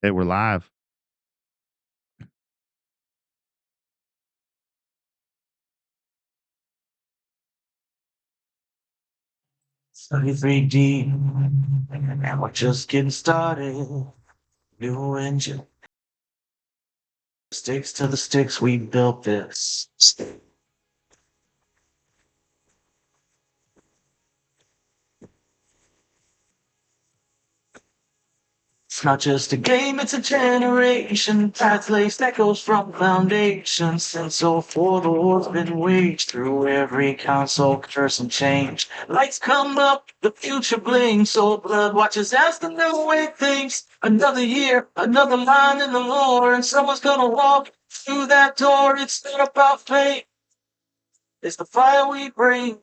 Hey, we're live. Study deep, and we're just getting started. New engine. Sticks to the sticks, we built this. It's not just a game, it's a generation. Pathways that goes from foundation. Since '04, the war's been waged through every console, curse and change. Lights come up, the future blinks. Old blood watches as the new way thinks. Another year, another line in the lore, and someone's gonna walk through that door. It's not about fate, it's the fire we bring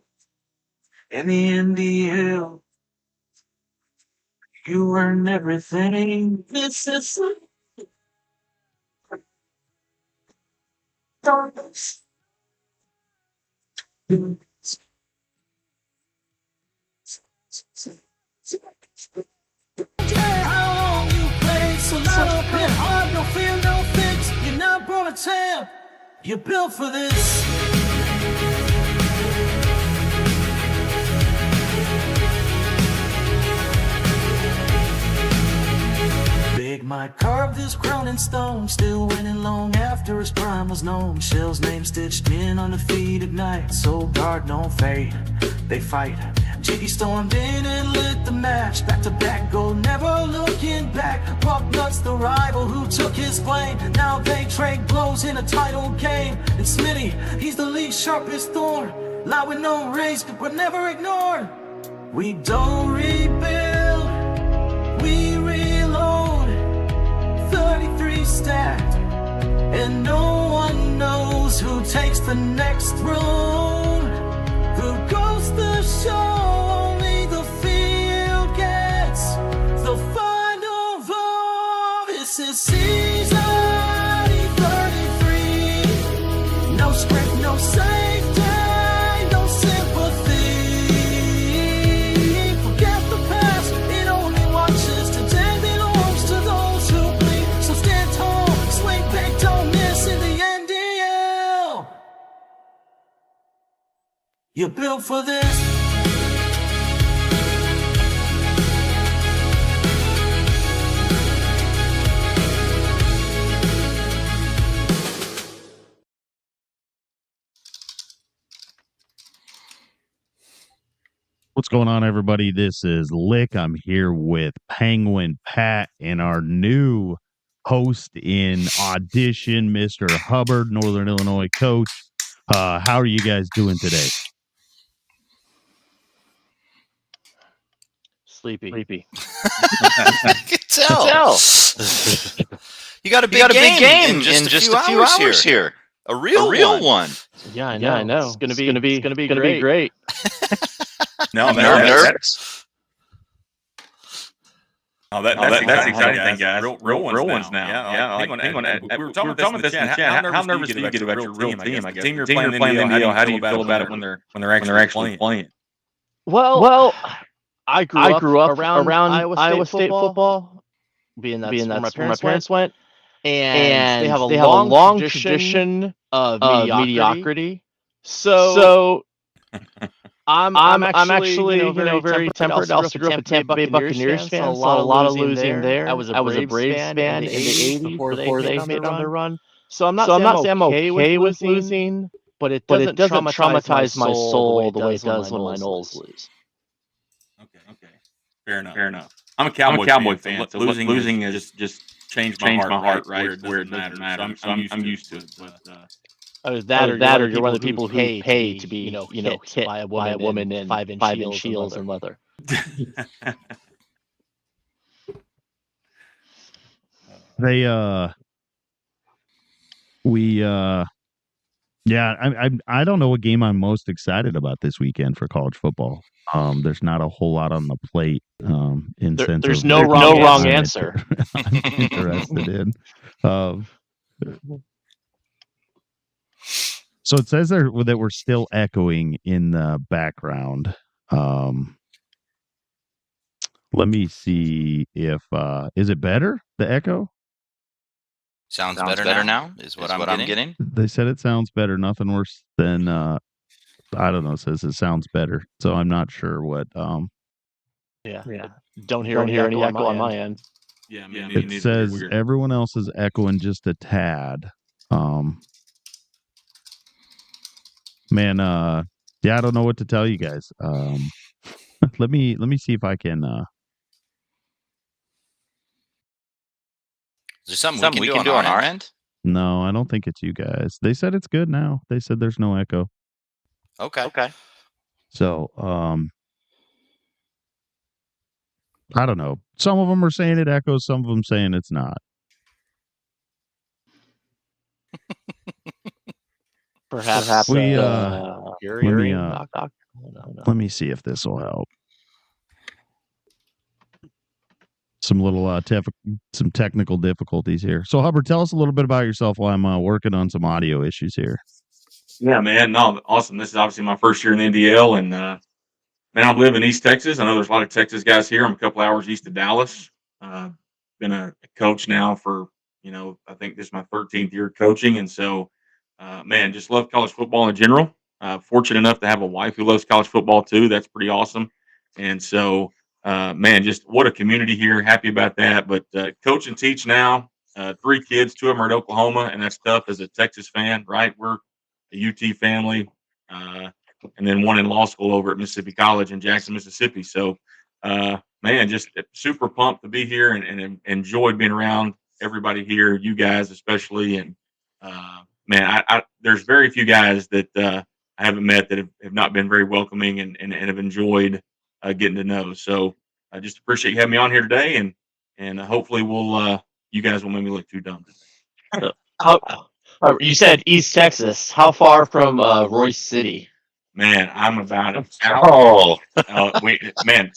in the NDL. You earn everything. This is darkness. How long you played, so loud up and hard, no fear, no fix. You're not born a champ, you're built for this. Big Mike carved this crown in stone, still winning long after his prime was known. Shell's name stitched in on the feet at night, so guard no fade, they fight. Jiggy stormed in and lit the match, back to back gold, never looking back. Buck nuts the rival who took his flame, now they trade blows in a title game. And Smitty, he's the league's sharpest thorn, lie with no race but never ignored. We don't rebuild, we reload, 33 stacked, and no one knows who takes the next throne. Who goes the show? Only the field gets the final vote. This is season 33. No script, no safety, no sympathy. Forget the past, it only watches today. Belongs to those who bleed. So stand tall, swing big, don't miss in the NDL. You're built for this. What's going on, everybody? This is Lick. I'm here with Penguin Pat and our new host in audition, Mr. Hubbard, Northern Illinois coach. How are you guys doing today? Sleepy. I can tell. You got a big game in just a few hours here. A real one. Yeah, I know. It's gonna be great. No, I'm nervous. Oh, that's exciting thing, guys. Real ones now. Yeah. We were talking about this in the chat. How nervous do you get about your real team? I guess. The team you're playing NDL, how do you feel about it when they're actually playing? Well, I grew up around Iowa State football, being that's where my parents went, and they have a long tradition of mediocrity. So I'm actually very tempered. I also grew up a Tampa Bay Buccaneers fan, saw a lot of losing there. I was a Braves fan in the 80s before they made on their run. So I'm not saying I'm okay with losing, but it doesn't traumatize my soul the way it does when my Knowles lose. Okay. Fair enough. I'm a Cowboy fan. So losing is just changed my heart right where it matters. So I'm used to it. But That or you're one of the people who pay to be hit by a woman in 5-inch heels and leather. I don't know what game I'm most excited about this weekend for college football. There's not a whole lot on the plate. There's no wrong answer. I'm interested in. So it says there that we're still echoing in the background. Let me see if is it better? The echo? Sounds better now is what I'm getting. They said it sounds better. Nothing worse than I don't know. It says it sounds better. So I'm not sure what. Yeah. Don't hear any echo on my end. Yeah, it says everyone else is echoing just a tad. Man, yeah, I don't know what to tell you guys. Let me see if I can. Is there something we can do on our end? No, I don't think it's you guys. They said it's good now. They said there's no echo. Okay. So, I don't know. Some of them are saying it echoes. Some of them saying it's not. Perhaps we hearing. Let me see if this will help. Some little some technical difficulties here. So Hubbard, tell us a little bit about yourself while I'm working on some audio issues here. Yeah, man. No, awesome. This is obviously my first year in the NDL, and man, I live in East Texas. I know there's a lot of Texas guys here. I'm a couple hours east of Dallas. Been a coach now for, I think this is my 13th year coaching, and so, man, just love college football in general. Fortunate enough to have a wife who loves college football too. That's pretty awesome. And so, man, just what a community here. Happy about that. But coach and teach now. 3 kids, 2 of them are at Oklahoma, and that's tough as a Texas fan, right? We're a UT family, and then one in law school over at Mississippi College in Jackson, Mississippi. So, man, just super pumped to be here and enjoyed being around everybody here, you guys especially. And man, there's very few guys that I haven't met that have not been very welcoming and have enjoyed getting to know. So I just appreciate you having me on here today, and hopefully you guys won't make me look too dumb today. You said East Texas. How far from Royce City? Man, I'm about it. Man,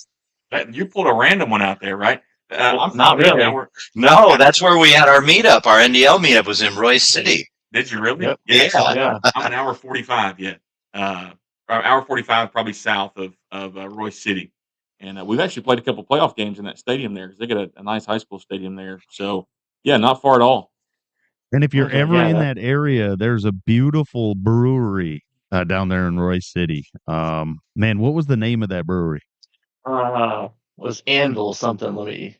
you pulled a random one out there, right? I'm not really. No, that's where we had our meetup. Our NDL meetup was in Royce City. Did you really? Yep. Yeah. I'm an hour 45 yet. Hour 45 probably south of Royce City. And we've actually played a couple playoff games in that stadium there because they got a nice high school stadium there. So, yeah, not far at all. And if you're ever in that area, there's a beautiful brewery down there in Royce City. Man, what was the name of that brewery? Was Anvil something? Let me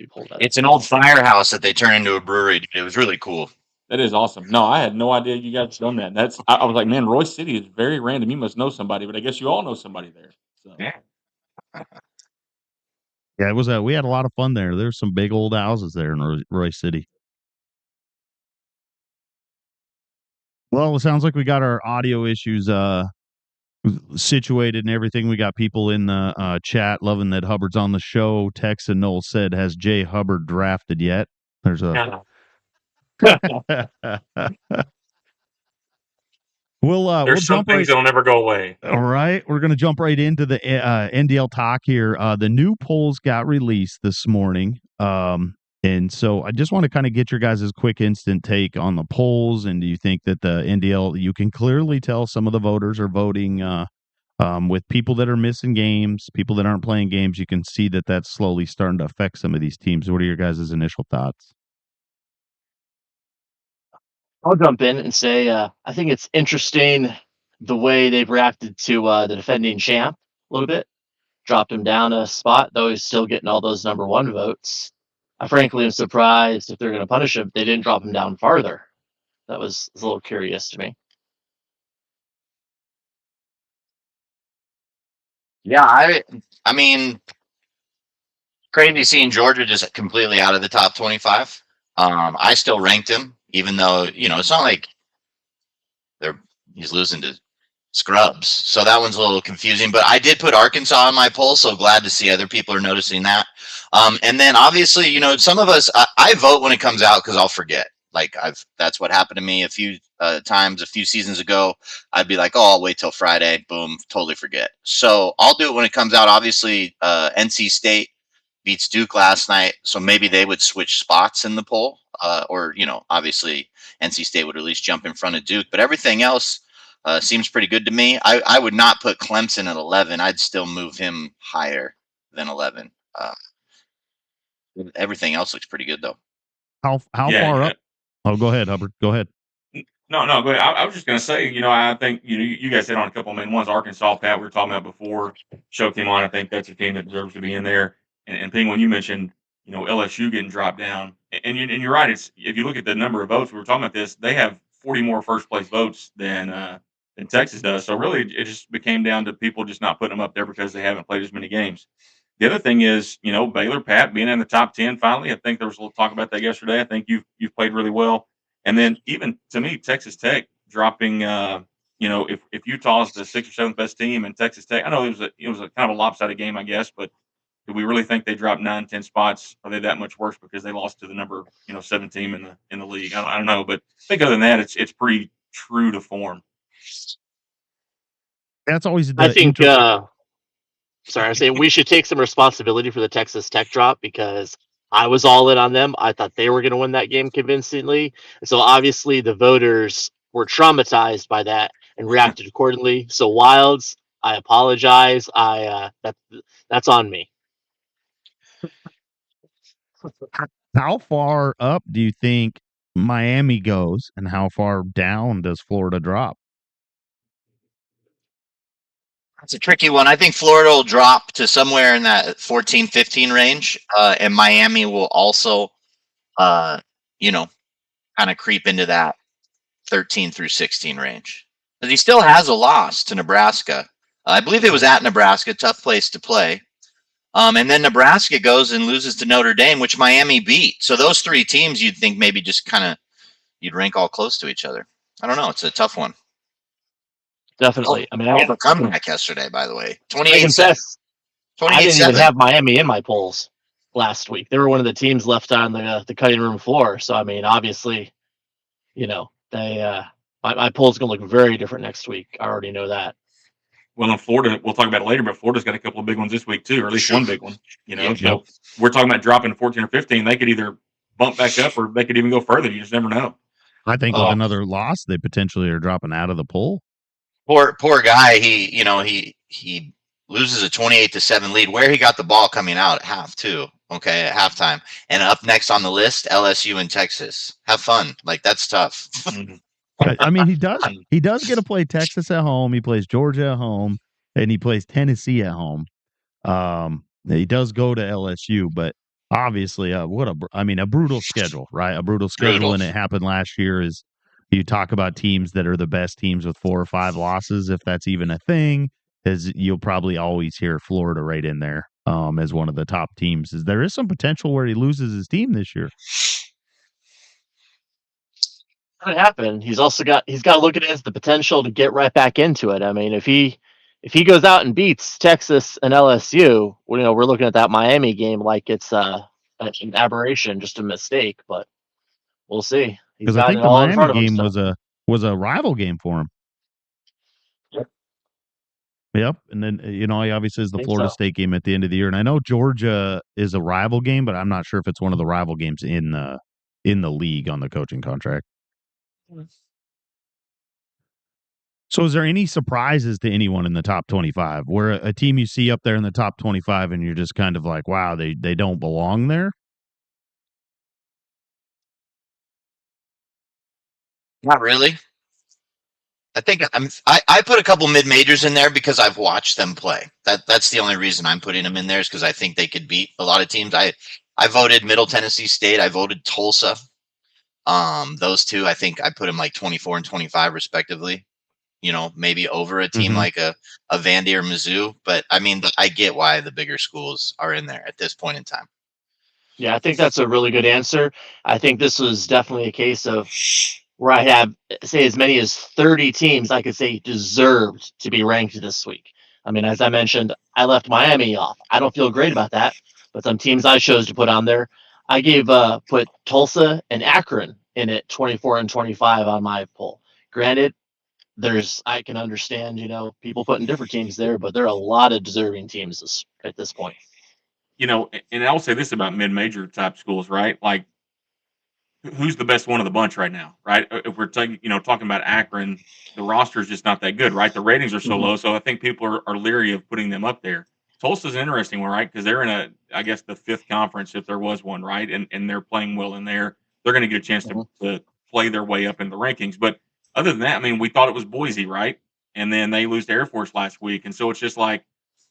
pull that. It's an old firehouse that they turned into a brewery. It was really cool. That is awesome. No, I had no idea you guys done that. I was like, man, Royce City is very random. You must know somebody, but I guess you all know somebody there. So. Yeah, it was. We had a lot of fun there. There's some big old houses there in Royce City. Well, it sounds like we got our audio issues situated and everything. We got people in the chat loving that Hubbard's on the show. Tex and Noel said, "Has Jay Hubbard drafted yet?" There's a. There's some things that'll never go away. All right, we're going to jump right into the NDL talk here. The new polls got released this morning, and so I just want to kind of get your guys' quick instant take on the polls. And do you think that the NDL, you can clearly tell some of the voters are voting with people that are missing games, people that aren't playing games? You can see that that's slowly starting to affect some of these teams. What are your guys' initial thoughts? I'll jump in and say I think it's interesting the way they've reacted to the defending champ a little bit. Dropped him down a spot, though he's still getting all those number 1 votes. I frankly am surprised if they're going to punish him, they didn't drop him down farther. That was a little curious to me. Yeah, I mean, crazy seeing Georgia just completely out of the top 25. I still ranked him, even though, it's not like he's losing to scrubs. So that one's a little confusing, but I did put Arkansas on my poll, so glad to see other people are noticing that. And then obviously, some of us, I vote when it comes out because I'll forget. Like that's what happened to me a few times, a few seasons ago. I'd be like, oh, I'll wait till Friday. Boom, totally forget. So I'll do it when it comes out. Obviously, NC State beats Duke last night, so maybe they would switch spots in the poll, or obviously NC State would at least jump in front of Duke. But everything else seems pretty good to me. I would not put Clemson at 11. I'd still move him higher than 11. Everything else looks pretty good though. How far up? Oh, go ahead, Hubbard. Go ahead. No, go ahead. I was just going to say, I think, you guys hit on a couple of main ones. Arkansas, Pat, we were talking about before show came on. I think that's a team that deserves to be in there. And Penguin, you mentioned, LSU getting dropped down. And you're right. It's, if you look at the number of votes, we were talking about this, they have 40 more first place votes than Texas does. So really, it just became down to people just not putting them up there because they haven't played as many games. The other thing is, Baylor, Pat, being in the top 10 finally. I think there was a little talk about that yesterday. I think you've played really well. And then even to me, Texas Tech dropping, if Utah's the 6th or 7th best team and Texas Tech, I know it was a kind of a lopsided game, I guess, but do we really think they dropped 9-10 spots? Are they that much worse because they lost to the number 7 team in the league? I don't know, but I think other than that, it's pretty true to form. That's always the. I think. Sorry, I'm saying we should take some responsibility for the Texas Tech drop because I was all in on them. I thought they were going to win that game convincingly. So obviously the voters were traumatized by that and reacted accordingly. So Wilds, I apologize. That's on me. How far up do you think Miami goes, and how far down does Florida drop? It's a tricky one. I think Florida will drop to somewhere in that 14-15 range, and Miami will also, kind of creep into that 13 through 16 range. But he still has a loss to Nebraska. I believe it was at Nebraska, tough place to play. And then Nebraska goes and loses to Notre Dame, which Miami beat. So those three teams, you'd think maybe just kind of you'd rank all close to each other. I don't know. It's a tough one. Definitely. I mean, I had a comeback yesterday, by the way. 28. I confess, I didn't even have Miami in my polls last week. They were one of the teams left on the cutting room floor. So I mean, obviously, they my polls gonna look very different next week. I already know that. Well, in Florida, we'll talk about it later, but Florida's got a couple of big ones this week too, or at least one big one. So we're talking about dropping 14 or 15. They could either bump back up or they could even go further. You just never know. I think with another loss, they potentially are dropping out of the poll. Poor guy. He loses a 28-7 lead where he got the ball coming out at half too. Okay, at halftime. And up next on the list, LSU and Texas. Have fun. Like, that's tough. I mean, he does get to play Texas at home. He plays Georgia at home, and he plays Tennessee at home. He does go to LSU, but obviously, a brutal schedule, right? A brutal schedule, and it happened last year. Is you talk about teams that are the best teams with 4 or 5 losses, if that's even a thing, is you'll probably always hear Florida right in there as one of the top teams. There is some potential where he loses his team this year. Could happen. He's got to look at it as the potential to get right back into it. I mean, if he goes out and beats Texas and LSU, we're looking at that Miami game like it's an aberration, just a mistake. But we'll see. Because I think the Miami game was a rival game for him. Yep. And then, he obviously is the Florida State game at the end of the year. And I know Georgia is a rival game, but I'm not sure if it's one of the rival games in the league on the coaching contract. So is there any surprises to anyone in the top 25 where a team you see up there in the top 25 and you're just kind of like, wow, they don't belong there? Not really. I think I put a couple mid-majors in there because I've watched them play. That's the only reason I'm putting them in there is because I think they could beat a lot of teams. I voted Middle Tennessee State. I voted Tulsa. Those two, I think I put them like 24 and 25 respectively. Maybe over a team like a Vandy or Mizzou. But I mean, I get why the bigger schools are in there at this point in time. Yeah, I think that's a really good answer. I think this was definitely a case of where I have, say, as many as 30 teams I could say deserved to be ranked this week. I mean, as I mentioned, I left Miami off. I don't feel great about that, but some teams I chose to put on there, I put Tulsa and Akron in it 24 and 25 on my poll. Granted, I can understand, people putting different teams there, but there are a lot of deserving teams at this point. And I'll say this about mid-major type schools, right? Like, who's the best one of the bunch right now, right? If we're talking about Akron, the roster is just not that good, right? The ratings are so low, so I think people are leery of putting them up there. Tulsa's an interesting one, right? Because they're in I guess the fifth conference if there was one, right? And they're playing well in there. They're going to get a chance to play their way up in the rankings. But other than that, I mean, we thought it was Boise, right? And then they lose to Air Force last week, and so it's just like,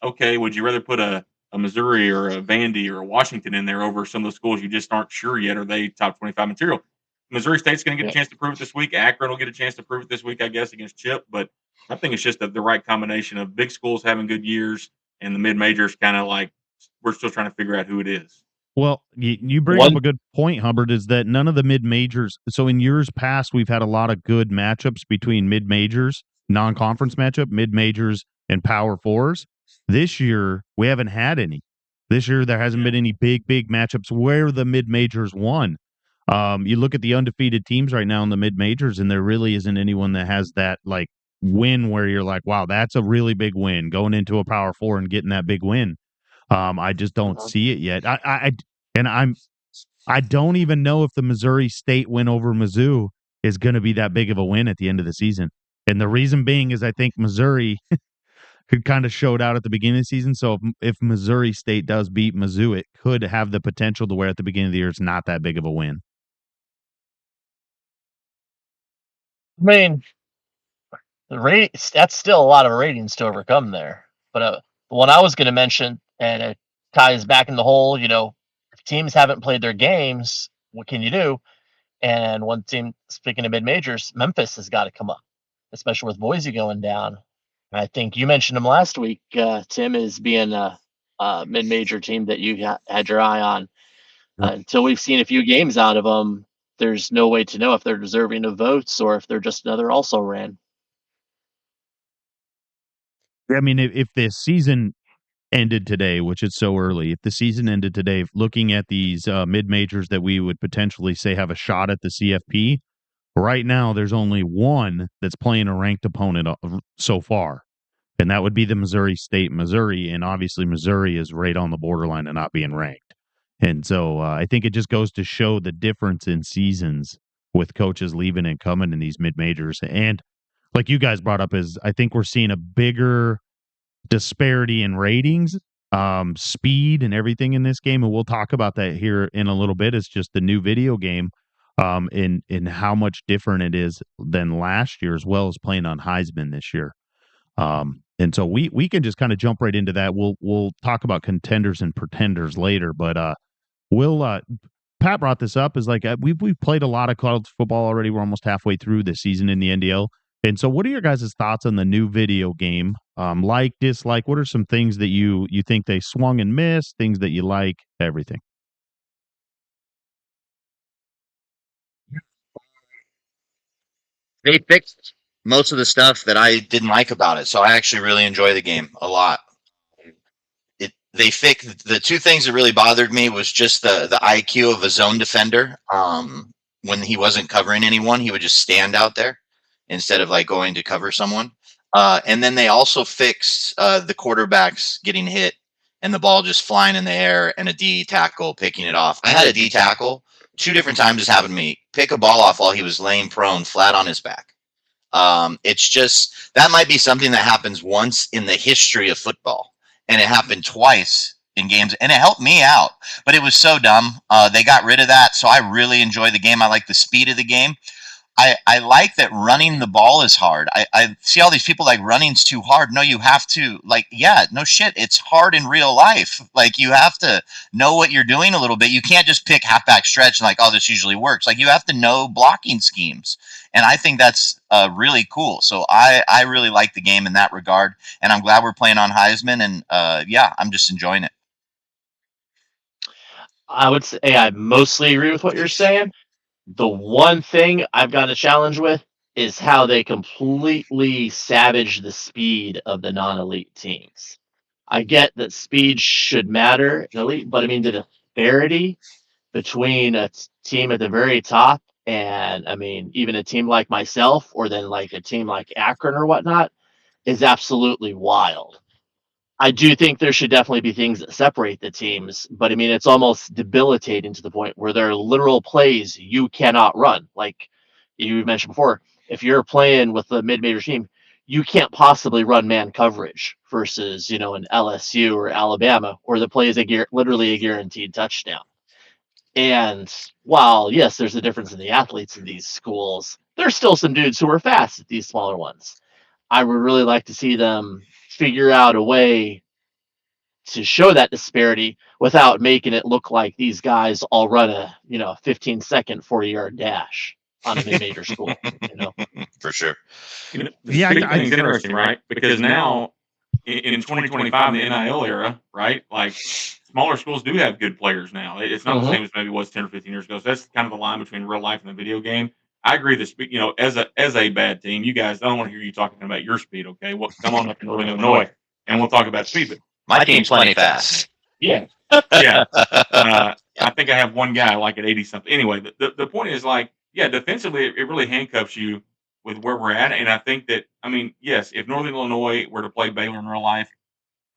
okay, would you rather put a Missouri or a Vandy or a Washington in there over some of the schools you just aren't sure yet? Are they top 25 material? Missouri State's going to get a chance to prove it this week. Akron will get a chance to prove it this week, I guess, against Chip. But I think it's just the right combination of big schools having good years and the mid majors kind of like we're still trying to figure out who it is. Well, you bring up a good point, Hubbard, is that none of the mid majors. So in years past, we've had a lot of good matchups between mid majors, non conference matchup, mid majors, and power fours. This year, we haven't had any. This year, there hasn't been any big matchups where the mid majors won. You look at the undefeated teams right now in the mid majors, and there really isn't anyone that has that like win where you're like, wow, that's a really big win going into a power four and getting that big win. I just don't see it yet. I don't even know if the Missouri State win over Mizzou is going to be that big of a win at the end of the season. And the reason being is I think Missouri could kind of showed out at the beginning of the season. So if Missouri State does beat Mizzou, it could have the potential to where at the beginning of the year it's not that big of a win. I mean, that's still a lot of ratings to overcome there. But the one I was going to mention, and it ties back in the whole, if teams haven't played their games, what can you do? And one team, speaking of mid majors, Memphis has got to come up, especially with Boise going down. I think you mentioned them last week, Tim, as being a mid major team that you had your eye on. Until we've seen a few games out of them, there's no way to know if they're deserving of votes or if they're just another also ran. I mean, if the season ended today, which is so early, if the season ended today, looking at these mid majors that we would potentially say have a shot at the CFP, right now there's only one that's playing a ranked opponent so far, and that would be the Missouri State Missouri, and obviously Missouri is right on the borderline of not being ranked. And so I think it just goes to show the difference in seasons with coaches leaving and coming in these mid majors. And like you guys brought up, is I think we're seeing a bigger disparity in ratings, speed, and everything in this game. And we'll talk about that here in a little bit. It's just the new video game, in how much different it is than last year, as well as playing on Heisman this year. And so we can just kind of jump right into that. We'll talk about contenders and pretenders later, but Pat brought this up, is like we've played a lot of college football already. We're almost halfway through the season in the NDL. And so what are your guys' thoughts on the new video game? Like, dislike, what are some things that you think they swung and missed, things that you like, everything? They fixed most of the stuff that I didn't like about it, so I actually really enjoy the game a lot. They fixed the two things that really bothered me was just the IQ of a zone defender. When he wasn't covering anyone, he would just stand out there instead of like going to cover someone. And then they also fixed the quarterbacks getting hit and the ball just flying in the air and a D tackle picking it off. I had a D tackle 2 different times this happened to me. Pick a ball off while he was laying prone flat on his back. It's just that might be something that happens once in the history of football, and it happened twice in games, and it helped me out. But it was so dumb. They got rid of that, so I really enjoy the game. I like the speed of the game. I like that running the ball is hard. I see all these people like running's too hard. No, you have to no shit. It's hard in real life. Like you have to know what you're doing a little bit. You can't just pick halfback stretch and like, oh, this usually works. Like you have to know blocking schemes. And I think that's really cool. So I really like the game in that regard. And I'm glad we're playing on Heisman. And I'm just enjoying it. I would say I mostly agree with what you're saying. The one thing I've got a challenge with is how they completely savage the speed of the non-elite teams. I get that speed should matter in elite, but I mean the disparity between a team at the very top and I mean even a team like myself or then like a team like Akron or whatnot is absolutely wild. I do think there should definitely be things that separate the teams, but I mean, it's almost debilitating to the point where there are literal plays you cannot run. Like you mentioned before, if you're playing with a mid-major team, you can't possibly run man coverage versus, an LSU or Alabama where the play is literally a guaranteed touchdown. And while, yes, there's a difference in the athletes in these schools, there's still some dudes who are fast at these smaller ones. I would really like to see them figure out a way to show that disparity without making it look like these guys all run a 15-second 40-yard dash on a mid-major school. For sure. The speed thing's interesting, right? Because now in 2025 in the NIL era, right? Like smaller schools do have good players now. It's not the same as maybe it was 10 or 15 years ago. So that's kind of the line between real life and the video game. I agree that as a bad team, you guys, I don't want to hear you talking about your speed. Okay, well, come on up to Northern Illinois and we'll talk about speed. But my team's plenty fast. Yeah, yeah. I think I have one guy like at 80 something. Anyway, the point is like, yeah, defensively it really handcuffs you with where we're at. And I think that, yes, if Northern Illinois were to play Baylor in real life,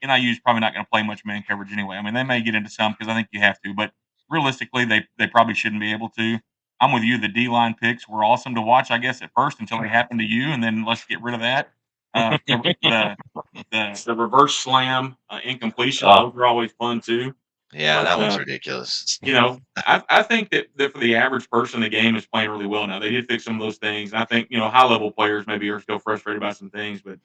NIU is probably not going to play much man coverage anyway. They may get into some because I think you have to, but realistically, they probably shouldn't be able to. I'm with you. The D-line picks were awesome to watch, I guess, at first until they happened to you, and then let's get rid of that. The reverse slam incompletion, those are always fun too. Yeah, that was ridiculous. I think that for the average person, the game is playing really well now. They did fix some of those things. And I think, high-level players maybe are still frustrated about some things, but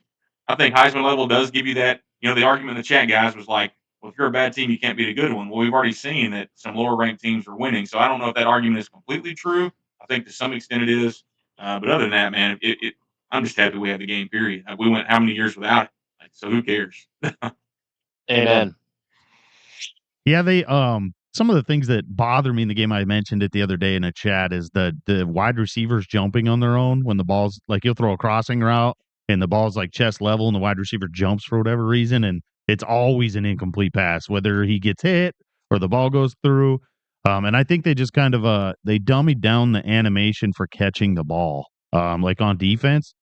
I think Heisman level does give you that. The argument in the chat, guys, was like, well, if you're a bad team, you can't beat a good one. Well, we've already seen that some lower-ranked teams are winning, so I don't know if that argument is completely true. I think to some extent it is. But other than that, man, I'm just happy we have the game, period. We went how many years without it? So who cares? Amen. Yeah, they some of the things that bother me in the game, I mentioned it the other day in a chat, is the wide receivers jumping on their own when the ball's like, you'll throw a crossing route and the ball's like chest level and the wide receiver jumps for whatever reason, and it's always an incomplete pass, whether he gets hit or the ball goes through. And I think they just kind of they dummied down the animation for catching the ball. Like on defense,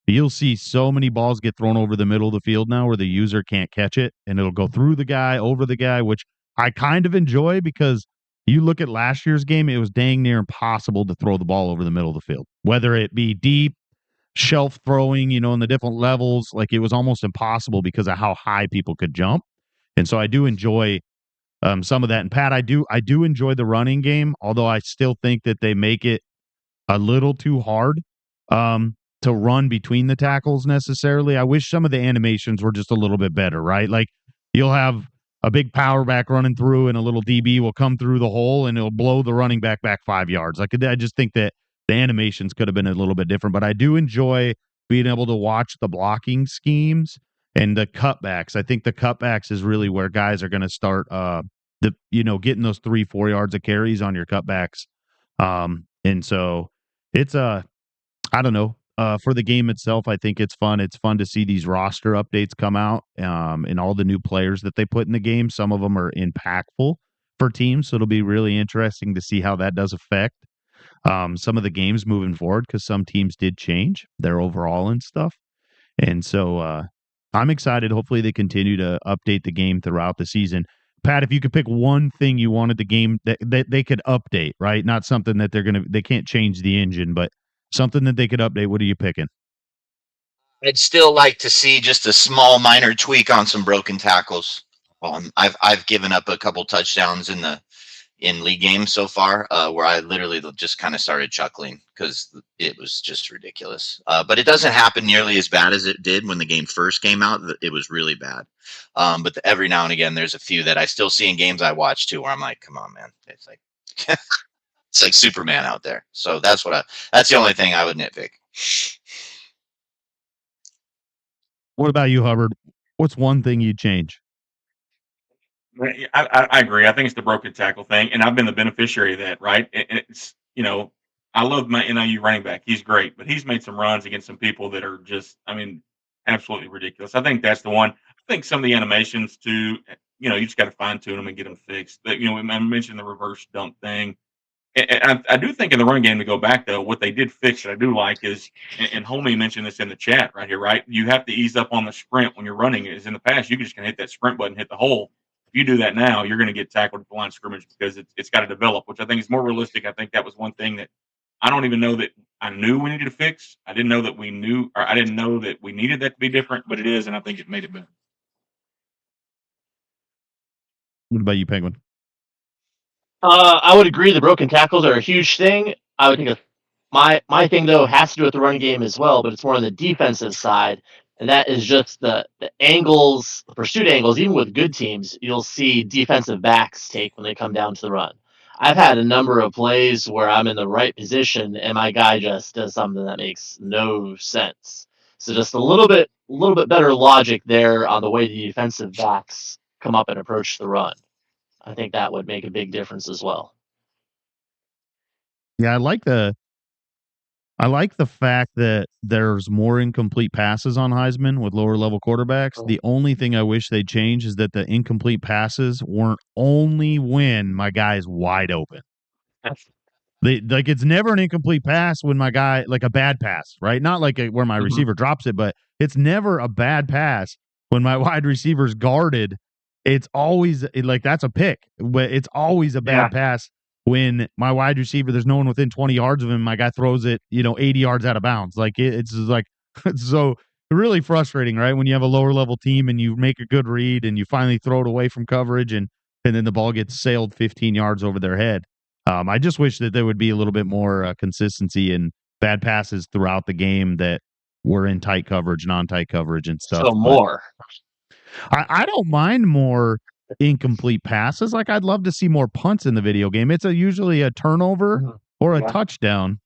you'll see so many balls get thrown over the middle of the field now where the user can't catch it and it'll go through the guy, over the guy, which I kind of enjoy because you look at last year's game, it was dang near impossible to throw the ball over the middle of the field, whether it be deep, shelf throwing, in the different levels. Like it was almost impossible because of how high people could jump. And so I do enjoy some of that. And Pat, I do enjoy the running game, although I still think that they make it a little too hard to run between the tackles necessarily. I wish some of the animations were just a little bit better, right? Like you'll have a big power back running through and a little DB will come through the hole and it'll blow the running back 5 yards. Like I just think that the animations could have been a little bit different, but I do enjoy being able to watch the blocking schemes and the cutbacks. I think the cutbacks is really where guys are going to start getting those 3-4 yards of carries on your cutbacks. And so it's I don't know. For the game itself, I think it's fun. It's fun to see these roster updates come out and all the new players that they put in the game. Some of them are impactful for teams, so it'll be really interesting to see how that does affect some of the games moving forward because some teams did change their overall and stuff. And so I'm excited. Hopefully they continue to update the game throughout the season. Pat, if you could pick one thing you wanted the game that they could update, right? Not something that they can't change the engine, but something that they could update. What are you picking? I'd still like to see just a small minor tweak on some broken tackles. I've given up a couple touchdowns in league games so far where I literally just kind of started chuckling because it was just ridiculous. But it doesn't happen nearly as bad as it did when the game first came out. It was really bad. But every now and again, there's a few that I still see in games I watch too, where I'm like, come on, man. It's like, it's like Superman out there. So that's the only thing I would nitpick. What about you, Hubbard? What's one thing you'd change? I agree. I think it's the broken tackle thing, and I've been the beneficiary of that, right? It's, I love my NIU running back. He's great, but he's made some runs against some people that are just, absolutely ridiculous. I think that's the one. I think some of the animations too, you just got to fine tune them and get them fixed. I mentioned the reverse dunk thing. And I do think in the run game, to go back though, what they did fix that I do like is, and Homie mentioned this in the chat right here, right? You have to ease up on the sprint when you're running. Is in the past, you just can hit that sprint button, hit the hole. If you do that now, you're going to get tackled at the line of scrimmage because it's got to develop, which I think is more realistic. I think that was one thing that I don't even know that I knew we needed to fix. I didn't know that we needed that to be different, but it is, and I think it made it better. What about you, Penguin? I would agree the broken tackles are a huge thing. I would think my thing though has to do with the run game as well, but it's more on the defensive side, and that is just the angles, the pursuit angles. Even with good teams, you'll see defensive backs take when they come down to the run. I've had a number of plays where I'm in the right position and my guy just does something that makes no sense. So just a little bit better logic there on the way the defensive backs come up and approach the run. I think that would make a big difference as well. Yeah, I like the fact that there's more incomplete passes on Heisman with lower level quarterbacks. The only thing I wish they'd change is that the incomplete passes weren't only when my guy is wide open. Like it's never an incomplete pass when my guy, like a bad pass, right? Not like where my receiver drops it, but it's never a bad pass when my wide receiver's guarded. It's always like that's a pick, but it's always a bad pass when my wide receiver, there's no one within 20 yards of him. My guy throws it, 80 yards out of bounds. Like it's just like it's so really frustrating, right? When you have a lower level team and you make a good read and you finally throw it away from coverage and then the ball gets sailed 15 yards over their head. I just wish that there would be a little bit more consistency in bad passes throughout the game that were in tight coverage, non-tight coverage, and stuff. So more. I don't mind more incomplete passes. Like I'd love to see more punts in the video game. It's usually a turnover or a touchdown.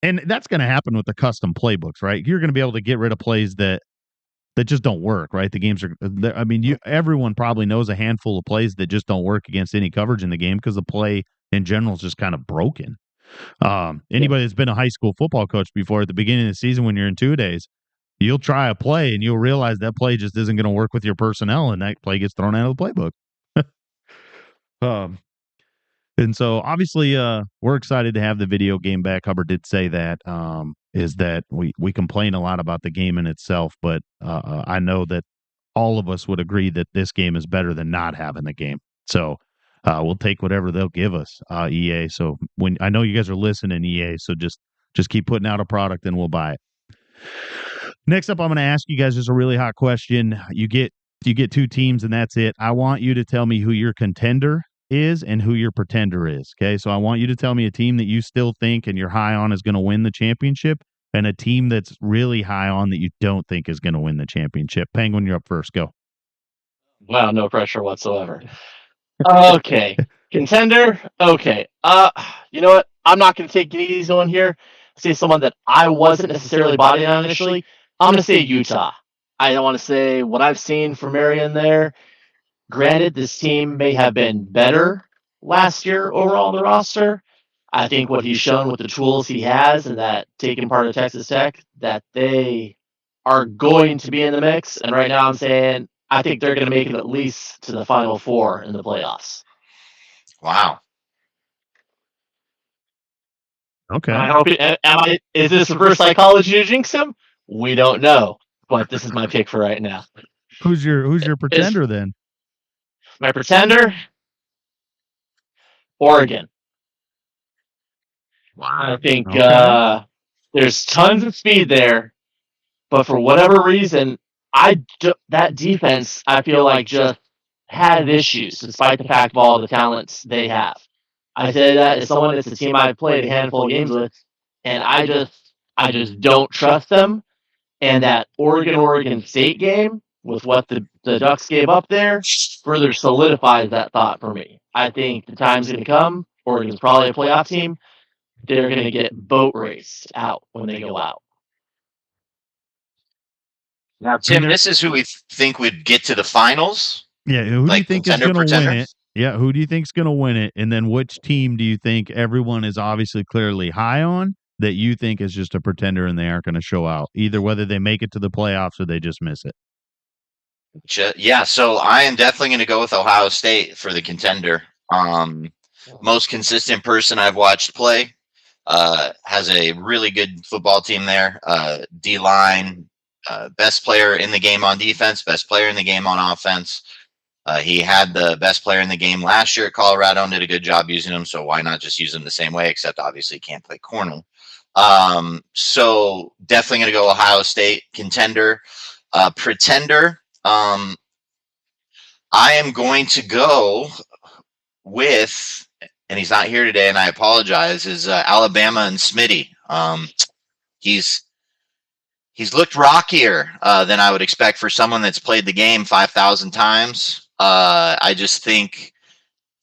And that's going to happen with the custom playbooks, right? You're going to be able to get rid of plays that just don't work, right? The games are, I mean, everyone probably knows a handful of plays that just don't work against any coverage in the game because the play in general is just kind of broken. Anybody that's been a high school football coach before, at the beginning of the season when you're in 2 days, you'll try a play and you'll realize that play just isn't going to work with your personnel, and that play gets thrown out of the playbook. And so obviously we're excited to have the video game back. Hubbard did say that is that we complain a lot about the game in itself, but I know that all of us would agree that this game is better than not having the game. So we'll take whatever they'll give us, EA. So when I know you guys are listening, EA, so just keep putting out a product and we'll buy it. Next up, I'm going to ask you guys just a really hot question. You get 2 teams and that's it. I want you to tell me who your contender is and who your pretender is. Okay. So I want you to tell me a team that you still think and you're high on is going to win the championship and a team that's really high on that you don't think is going to win the championship. Penguin, you're up first. Go. Wow. No pressure whatsoever. Okay. Contender. Okay. You know what? I'm not going to take an easy one here. Say someone that I wasn't necessarily buying on initially. I'm going to say Utah. I don't want to say what I've seen from Marion there. Granted, this team may have been better last year overall on the roster. I think what he's shown with the tools he has and that taking part of Texas Tech, that they are going to be in the mix. And right now I'm saying I think they're going to make it at least to the Final Four in the playoffs. Wow. Okay. Is this reverse psychology to jinx him? We don't know. But this is my pick for right now. Who's your pretender then? My pretender, Oregon. Wow. I think there's tons of speed there, but for whatever reason, that defense I feel like just had issues despite the fact of all the talents they have. I say that as someone that's a team I've played a handful of games with, and I just don't trust them. And that Oregon State game with what the Ducks gave up there further solidifies that thought for me. I think the time's going to come. Oregon's probably a playoff team. They're going to get boat raced out when they go out. Now, Tim, this is who we think would get to the finals. Yeah, who do you think is going to win it? Yeah, who do you think is going to win it? And then which team do you think everyone is obviously clearly high on that you think is just a pretender and they aren't going to show out, either whether they make it to the playoffs or they just miss it? Yeah, so I am definitely going to go with Ohio State for the contender. Most consistent person I've watched play, has a really good football team there. D-line, best player in the game on defense, best player in the game on offense. He had the best player in the game last year at Colorado and did a good job using him. So why not just use him the same way? Except obviously he can't play corner. So definitely going to go Ohio State contender, pretender. I am going to go with, and he's not here today, and I apologize, is Alabama and Smitty. He's looked rockier than I would expect for someone that's played the game 5,000 times. I just think,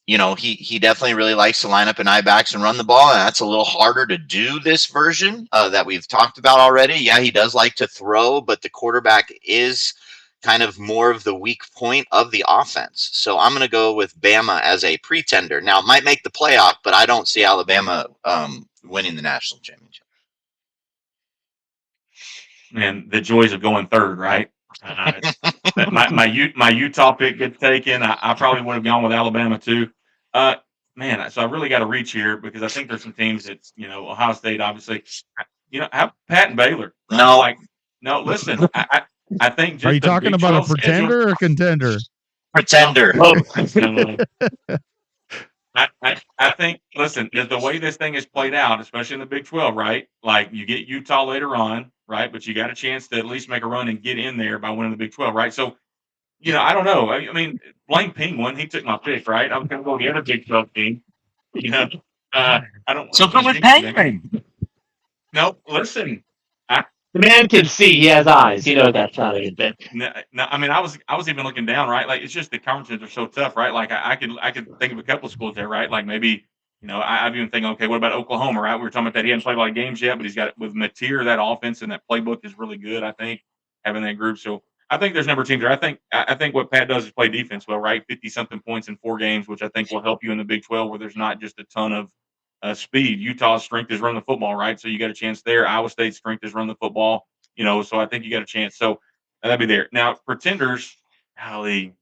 he definitely really likes to line up in I-backs and run the ball, and that's a little harder to do this version that we've talked about already. Yeah, he does like to throw, but the quarterback is kind of more of the weak point of the offense. So I'm going to go with Bama as a pretender. Now, it might make the playoff, but I don't see Alabama winning the national championship. And the joys of going third, right? My Utah pick gets taken. I probably would have gone with Alabama too. Man, so I really got to reach here because I think there's some teams that's, Ohio State, obviously, have Pat and Baylor. Right? No, listen, I think. Just are you talking about a pretender or a contender? Pretender. I think, listen, the way this thing is played out, especially in the Big 12, right? Like you get Utah later on, right? But you got a chance to at least make a run and get in there by winning the Big 12, right? So, I don't know. I mean, Blaine Penguin, he took my pick, right? I was going to go the other Big 12 team. I don't. So go with Penguin. No, listen. The man can see. He has eyes. That's not a good bit. No, I mean, I was even looking down, right? Like it's just the conferences are so tough, right? Like I could think of a couple of schools there, right? Like maybe I've even thinking, okay, what about Oklahoma, right? We were talking about that he hasn't played a lot of games yet, but he's got with Mateer, that offense and that playbook is really good. I think having that group, so I think there's number teams there. I think what Pat does is play defense well, right? 50-something points in 4 games, which I think will help you in the Big 12, where there's not just a ton of speed. Utah's strength is run the football, right? So you got a chance there. Iowa State's strength is run the football. So I think you got a chance. So that'd be there. Now, pretenders, golly,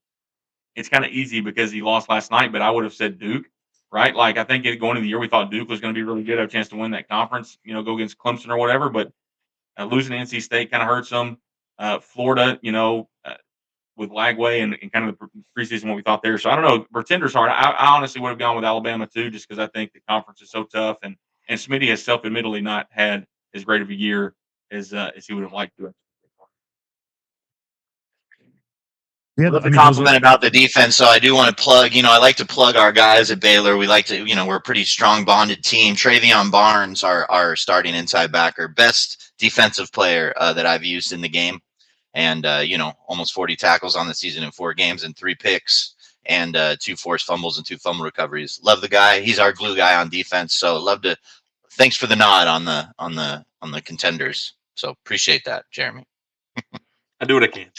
it's kind of easy because he lost last night, but I would have said Duke, right? Like I think going into the year, we thought Duke was going to be really good, have a chance to win that conference, go against Clemson or whatever. But losing to NC State kind of hurts them. Florida, with Lagway and kind of the preseason what we thought there. So I don't know. Pretenders hard. I honestly would have gone with Alabama too, just because I think the conference is so tough, and Smitty has self-admittedly not had as great of a year as he would have liked to. Yeah, the compliment about the defense. So I do want to plug, I like to plug our guys at Baylor. We like to, we're a pretty strong bonded team. Travion Barnes, our starting inside backer, best defensive player that I've used in the game. And, almost 40 tackles on the season in 4 games and 3 picks and 2 forced fumbles and 2 fumble recoveries. Love the guy. He's our glue guy on defense. So thanks for the nod on the contenders. So appreciate that, Jeremy. I do what I can.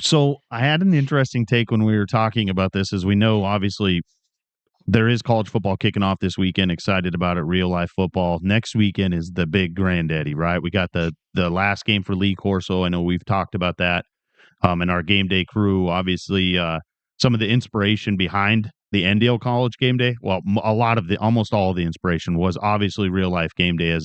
So I had an interesting take when we were talking about this. As we know, obviously, there is college football kicking off this weekend. Excited about it. Real life football. Next weekend is the big granddaddy, right? We got the last game for Lee Corso. I know we've talked about that. And our game day crew, obviously, some of the inspiration behind the NDL college game day. Well, almost all of the inspiration was obviously real life game day.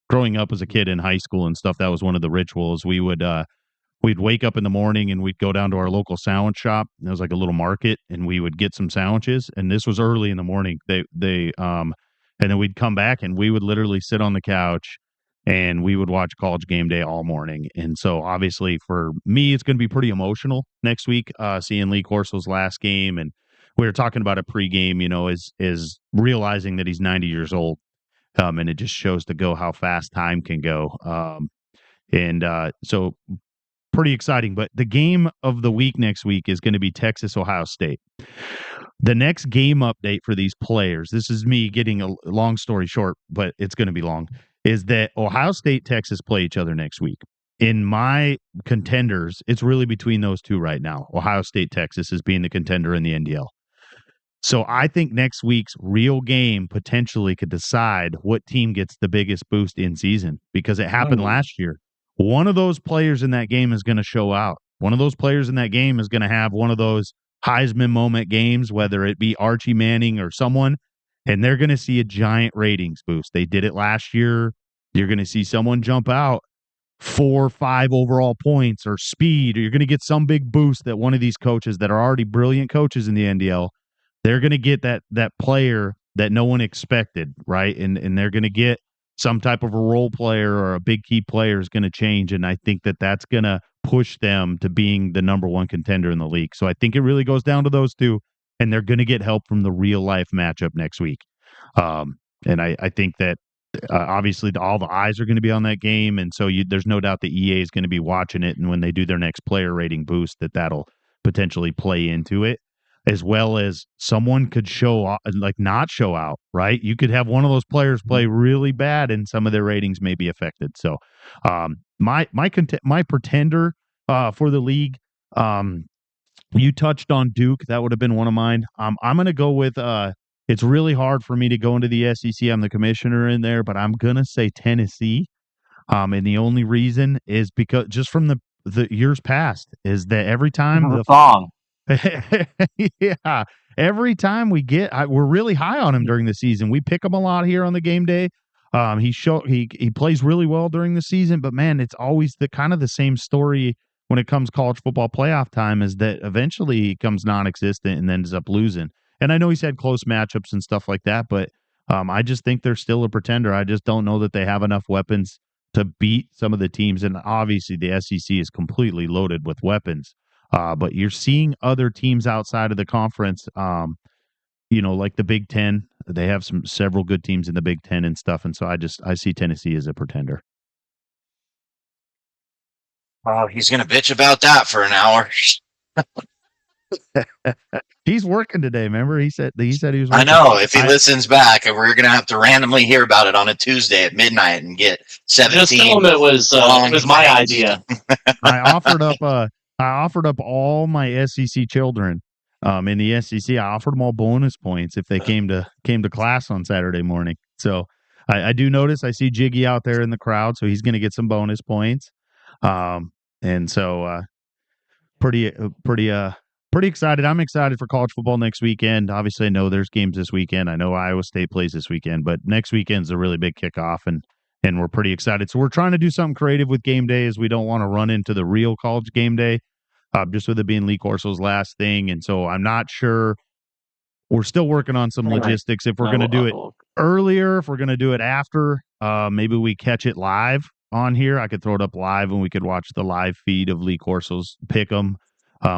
Growing up as a kid in high school and stuff, that was one of the rituals. We'd wake up in the morning and we'd go down to our local sandwich shop. It was like a little market, and we would get some sandwiches. And this was early in the morning. And then we'd come back and we would literally sit on the couch and we would watch college game day all morning. And so obviously for me, it's going to be pretty emotional next week, seeing Lee Corso's last game. And we were talking about it pregame, is realizing that he's 90 years old. And it just shows how fast time can go. So pretty exciting. But the game of the week next week is going to be Texas, Ohio State. The next game update for these players, this is me getting a long story short, but it's going to be long, is that Ohio State, Texas play each other next week. In my contenders, it's really between those two right now. Ohio State, Texas is being the contender in the NDL. So I think next week's real game potentially could decide what team gets the biggest boost in season, because it happened last year. One of those players in that game is going to show out. One of those players in that game is going to have one of those Heisman moment games, whether it be Archie Manning or someone, and they're going to see a giant ratings boost. They did it last year. You're going to see someone jump out 4 or 5 overall points or speed, or you're going to get some big boost that one of these coaches that are already brilliant coaches in the NDL, they're going to get that player that no one expected, right? And they're going to get some type of a role player or a big key player is going to change, and I think that that's going to push them to being the number one contender in the league. So I think it really goes down to those two, and they're going to get help from the real life matchup next week. And I think that obviously all the eyes are going to be on that game, and so there's no doubt the EA is going to be watching it, and when they do their next player rating boost, that'll potentially play into it, as well as someone could not show out, right? You could have one of those players play really bad, and some of their ratings may be affected. So, my pretender for the league, you touched on Duke. That would have been one of mine. I'm going to go with. It's really hard for me to go into the SEC. I'm the commissioner in there, but I'm going to say Tennessee. And the only reason is because just from the years past is that every time yeah, every time we we're really high on him during the season. We pick him a lot here on the game day. He plays really well during the season, but man, it's always the kind of the same story when it comes college football playoff time, is that eventually he comes non-existent and then ends up losing. And I know he's had close matchups and stuff like that, but I just think they're still a pretender. I just don't know that they have enough weapons to beat some of the teams. And obviously the SEC is completely loaded with weapons. But you're seeing other teams outside of the conference, like the Big Ten. They have several good teams in the Big Ten and stuff. And so I see Tennessee as a pretender. Oh, he's going to bitch about that for an hour. He's working today. Remember, he said he was working. I know. If he listens back, we're going to have to randomly hear about it on a Tuesday at midnight and get 17. Just tell him it was my idea. I offered up all my SEC children in the SEC. I offered them all bonus points if they came to class on Saturday morning. So I do notice I see Jiggy out there in the crowd, so he's going to get some bonus points. And so pretty excited. I'm excited for college football next weekend. Obviously, I know there's games this weekend. I know Iowa State plays this weekend, but next weekend's a really big kickoff, and we're pretty excited. So we're trying to do something creative with game day, as we don't want to run into the real college game day, just with it being Lee Corso's last thing. And so I'm not sure. We're still working on some logistics. If we're going to do it earlier, if we're going to do it after, maybe we catch it live on here. I could throw it up live, and we could watch the live feed of Lee Corso's pick 'em.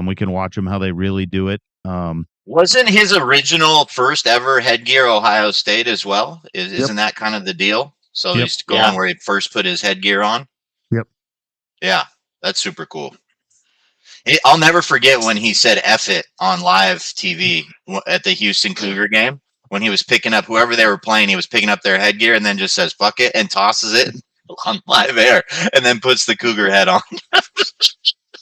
We can watch them how they really do it. Wasn't his original first ever headgear Ohio State as well? Isn't that kind of the deal? So he's going where he first put his headgear on? Yep. Yeah, that's super cool. I'll never forget when he said F it on live TV at the Houston Cougar game. When he was picking up whoever they were playing, he was picking up their headgear and then just says fuck it and tosses it on live air and then puts the Cougar head on.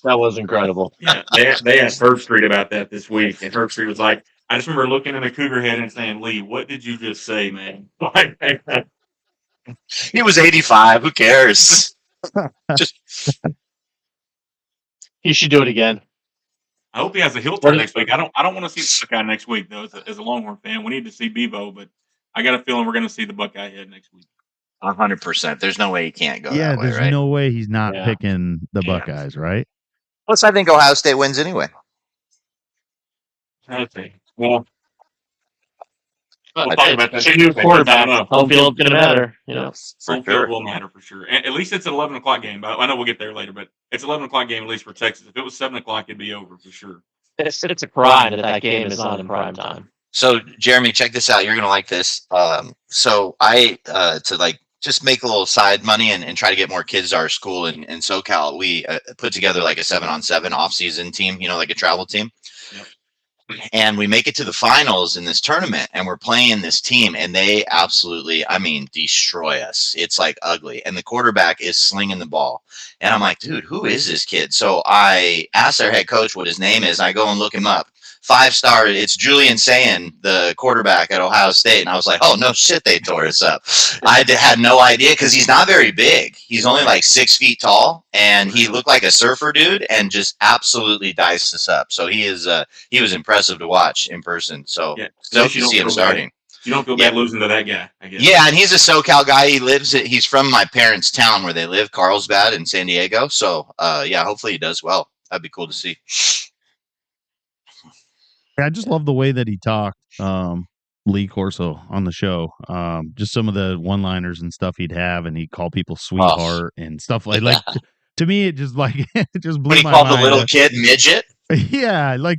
That was incredible. Yeah, they asked Herb Street about that this week, and Herb Street was like, I just remember looking at the Cougar head and saying, Lee, what did you just say, man? He was 85. Who cares? He should do it again. I hope he has a heel turn next week. I don't want to see the Buckeye next week, though. As a Longhorn fan, we need to see Bevo, but I got a feeling we're going to see the Buckeye head next week. 100%. There's no way he can't go that way, Yeah, there's no way he's not picking the Buckeyes, right? Plus, I think Ohio State wins anyway. Okay. Well, we'll talk about that. It's a new quarterback. Home field's going to matter. Home field will matter for sure. At least it's an 11 o'clock game. I know we'll get there later, but it's an 11 o'clock game, at least for Texas. If it was 7 o'clock, it'd be over for sure. It's a crime that game is on in prime time. So, Jeremy, check this out. You're going to like this. So I, just make a little side money and try to get more kids to our school in SoCal. We put together like a 7-on-7 off-season team, like a travel team. Yep. And we make it to the finals in this tournament, and we're playing this team, and they absolutely, destroy us. It's like ugly. And the quarterback is slinging the ball. And I'm like, dude, who is this kid? So I asked our head coach what his name is. I go and look him up. 5-star, it's Julian Sayin, the quarterback at Ohio State. And I was like, oh, no shit, they tore us up. I had no idea because he's not very big. He's only like 6 feet tall, and he looked like a surfer dude and just absolutely diced us up. So he was impressive to watch in person. So stoked to see him starting. You don't feel bad losing to that guy, I guess. Yeah, and he's a SoCal guy. He's from my parents' town where they live, Carlsbad in San Diego. So, yeah, hopefully he does well. That'd be cool to see. I just love the way that he talked, Lee Corso on the show. Just some of the one-liners and stuff he'd have, and he'd call people sweetheart and stuff like to me, it just like it just blew my mind. When he called the little kid midget. Yeah, like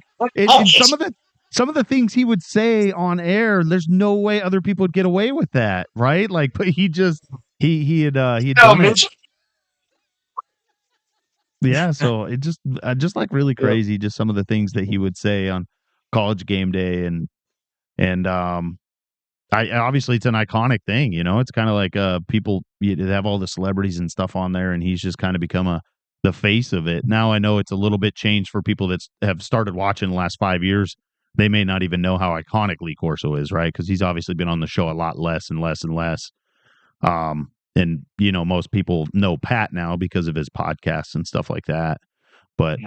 some of the things he would say on air, there's no way other people would get away with that, right? Like, but he had done it. Yeah, so it just like really crazy, just some of the things that he would say on College Game Day, and I obviously it's an iconic thing, it's kind of like people have all the celebrities and stuff on there, and he's just kind of become the face of it. Now I know it's a little bit changed for people that have started watching the last 5 years. They may not even know how iconic Lee Corso is, right? Because he's obviously been on the show a lot less and less and less. And most people know Pat now because of his podcasts and stuff like that. But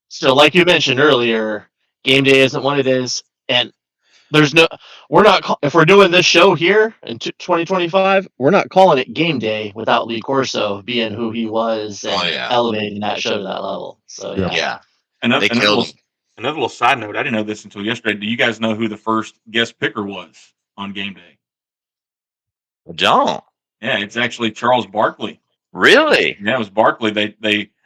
still, like you mentioned earlier, Game Day isn't what it is, and if we're doing this show here in 2025, we're not calling it Game Day without Lee Corso being who he was and elevating that show to that level. So yeah. Another little side note, I didn't know this until yesterday. Do you guys know who the first guest picker was on Game Day? I don't. Yeah, it's actually Charles Barkley. Really? Yeah, it was Barkley.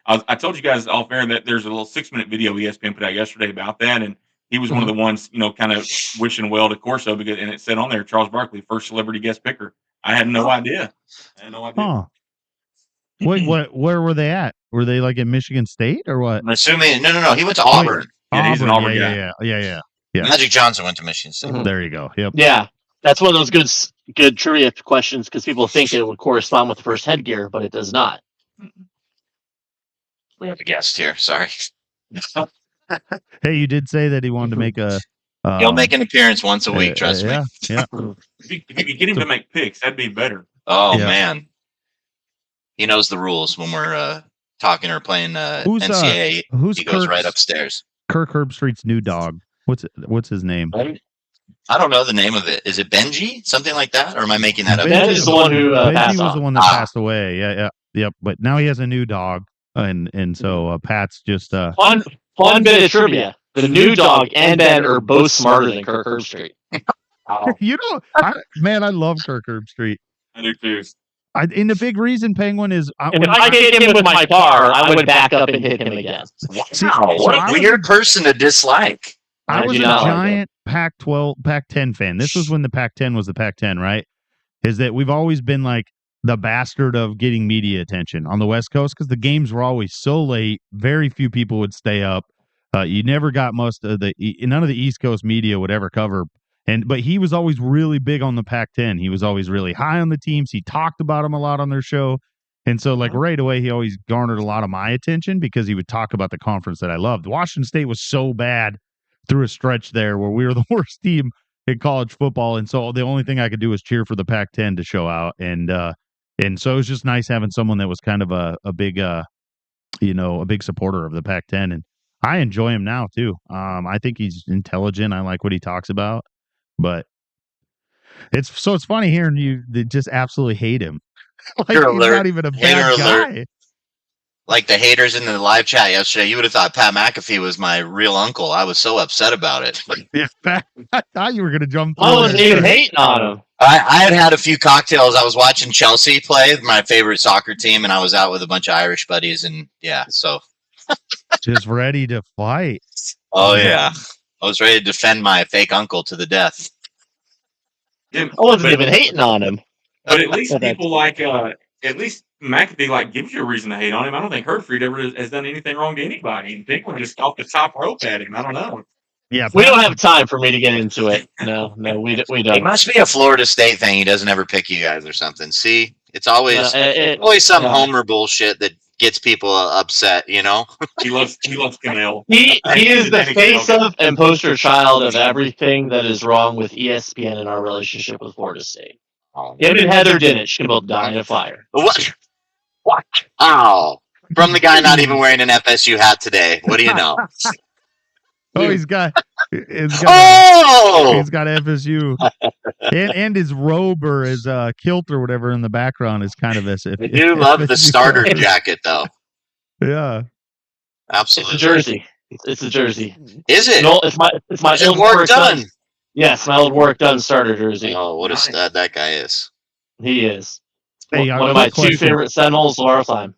I told you guys off air that there's a little 6-minute video ESPN put out yesterday about that, and he was one of the ones, kind of wishing well to Corso and it said on there, Charles Barkley, first celebrity guest picker. I had no idea. Huh. Wait, where were they at? Were they like at Michigan State or what? I'm assuming no. He went to Auburn. Yeah, he's an Auburn guy. Yeah. Magic Johnson went to Michigan State. Mm-hmm. There you go. Yep. Yeah, that's one of those good trivia questions because people think it would correspond with the first headgear, but it does not. We have a guest here. Sorry. Hey, you did say that he wanted to make a. He'll make an appearance once a week. Trust me. Yeah. If you could get him to make picks, that'd be better. Oh man, he knows the rules when we're talking or playing NCAA. He goes right upstairs. Kirk Herbstreit's new dog. What's his name? I don't know the name of it. Is it Benji? Something like that? Or am I making that up? Ben is the one who Benji was the one that passed away. Yeah. But now he has a new dog, and so Pat's just fun bit of trivia. The new dog and Ben are both smarter than Kirk Herbstreit. I love Kirk Herbstreit. I do too. And the big reason, Penguin, is if I hit him with my car, I would back up and hit him again. Wow, what a weird person to dislike. I was a giant Pac-10 fan. This was when the Pac-10 was the Pac-10, right? Is that we've always been like the bastard of getting media attention on the West Coast because the games were always so late. Very few people would stay up. You never got none of the East Coast media would ever cover. But he was always really big on the Pac-10. He was always really high on the teams. He talked about them a lot on their show. And so right away, he always garnered a lot of my attention because he would talk about the conference that I loved. Washington State was so bad through a stretch there where we were the worst team in college football. And so the only thing I could do was cheer for the Pac-10 to show out. And so it was just nice having someone that was kind of a big supporter of the Pac-10. And I enjoy him now too. I think he's intelligent. I like what he talks about. But it's funny hearing you just absolutely hate him. He's not even a bad guy. Like the haters in the live chat yesterday, you would have thought Pat McAfee was my real uncle. I was so upset about it. Yeah, I thought you were going to jump through. I wasn't even hating on him. I had a few cocktails. I was watching Chelsea play, my favorite soccer team, and I was out with a bunch of Irish buddies, and so just ready to fight. Oh yeah. I was ready to defend my fake uncle to the death. I wasn't even hating on him. But at least people at least McAfee gives you a reason to hate on him. I don't think Hertford ever has done anything wrong to anybody. And Penguin just off the top rope at him. I don't know. Yeah, we don't have time for me to get into it. No, we don't. It must be a Florida State thing. He doesn't ever pick you guys or something. See, it's always some homer bullshit that gets people upset. He loves Canel. He is the face of and poster child of everything that is wrong with ESPN and our relationship with Florida State. Him and Heather Dinich can both die in a fire. What? Oh, from the guy not even wearing an FSU hat today. What do you know? He's got FSU. and his robe or his kilt or whatever in the background is kind of as if I do love the starter jacket, though. Yeah, Absolutely. It's a jersey. It's a jersey. Is it? No, it's my old work done. Yes, my old work done starter jersey. Oh, what a stud that guy is. He is. Hey, one of my two favorite Seminoles of our time.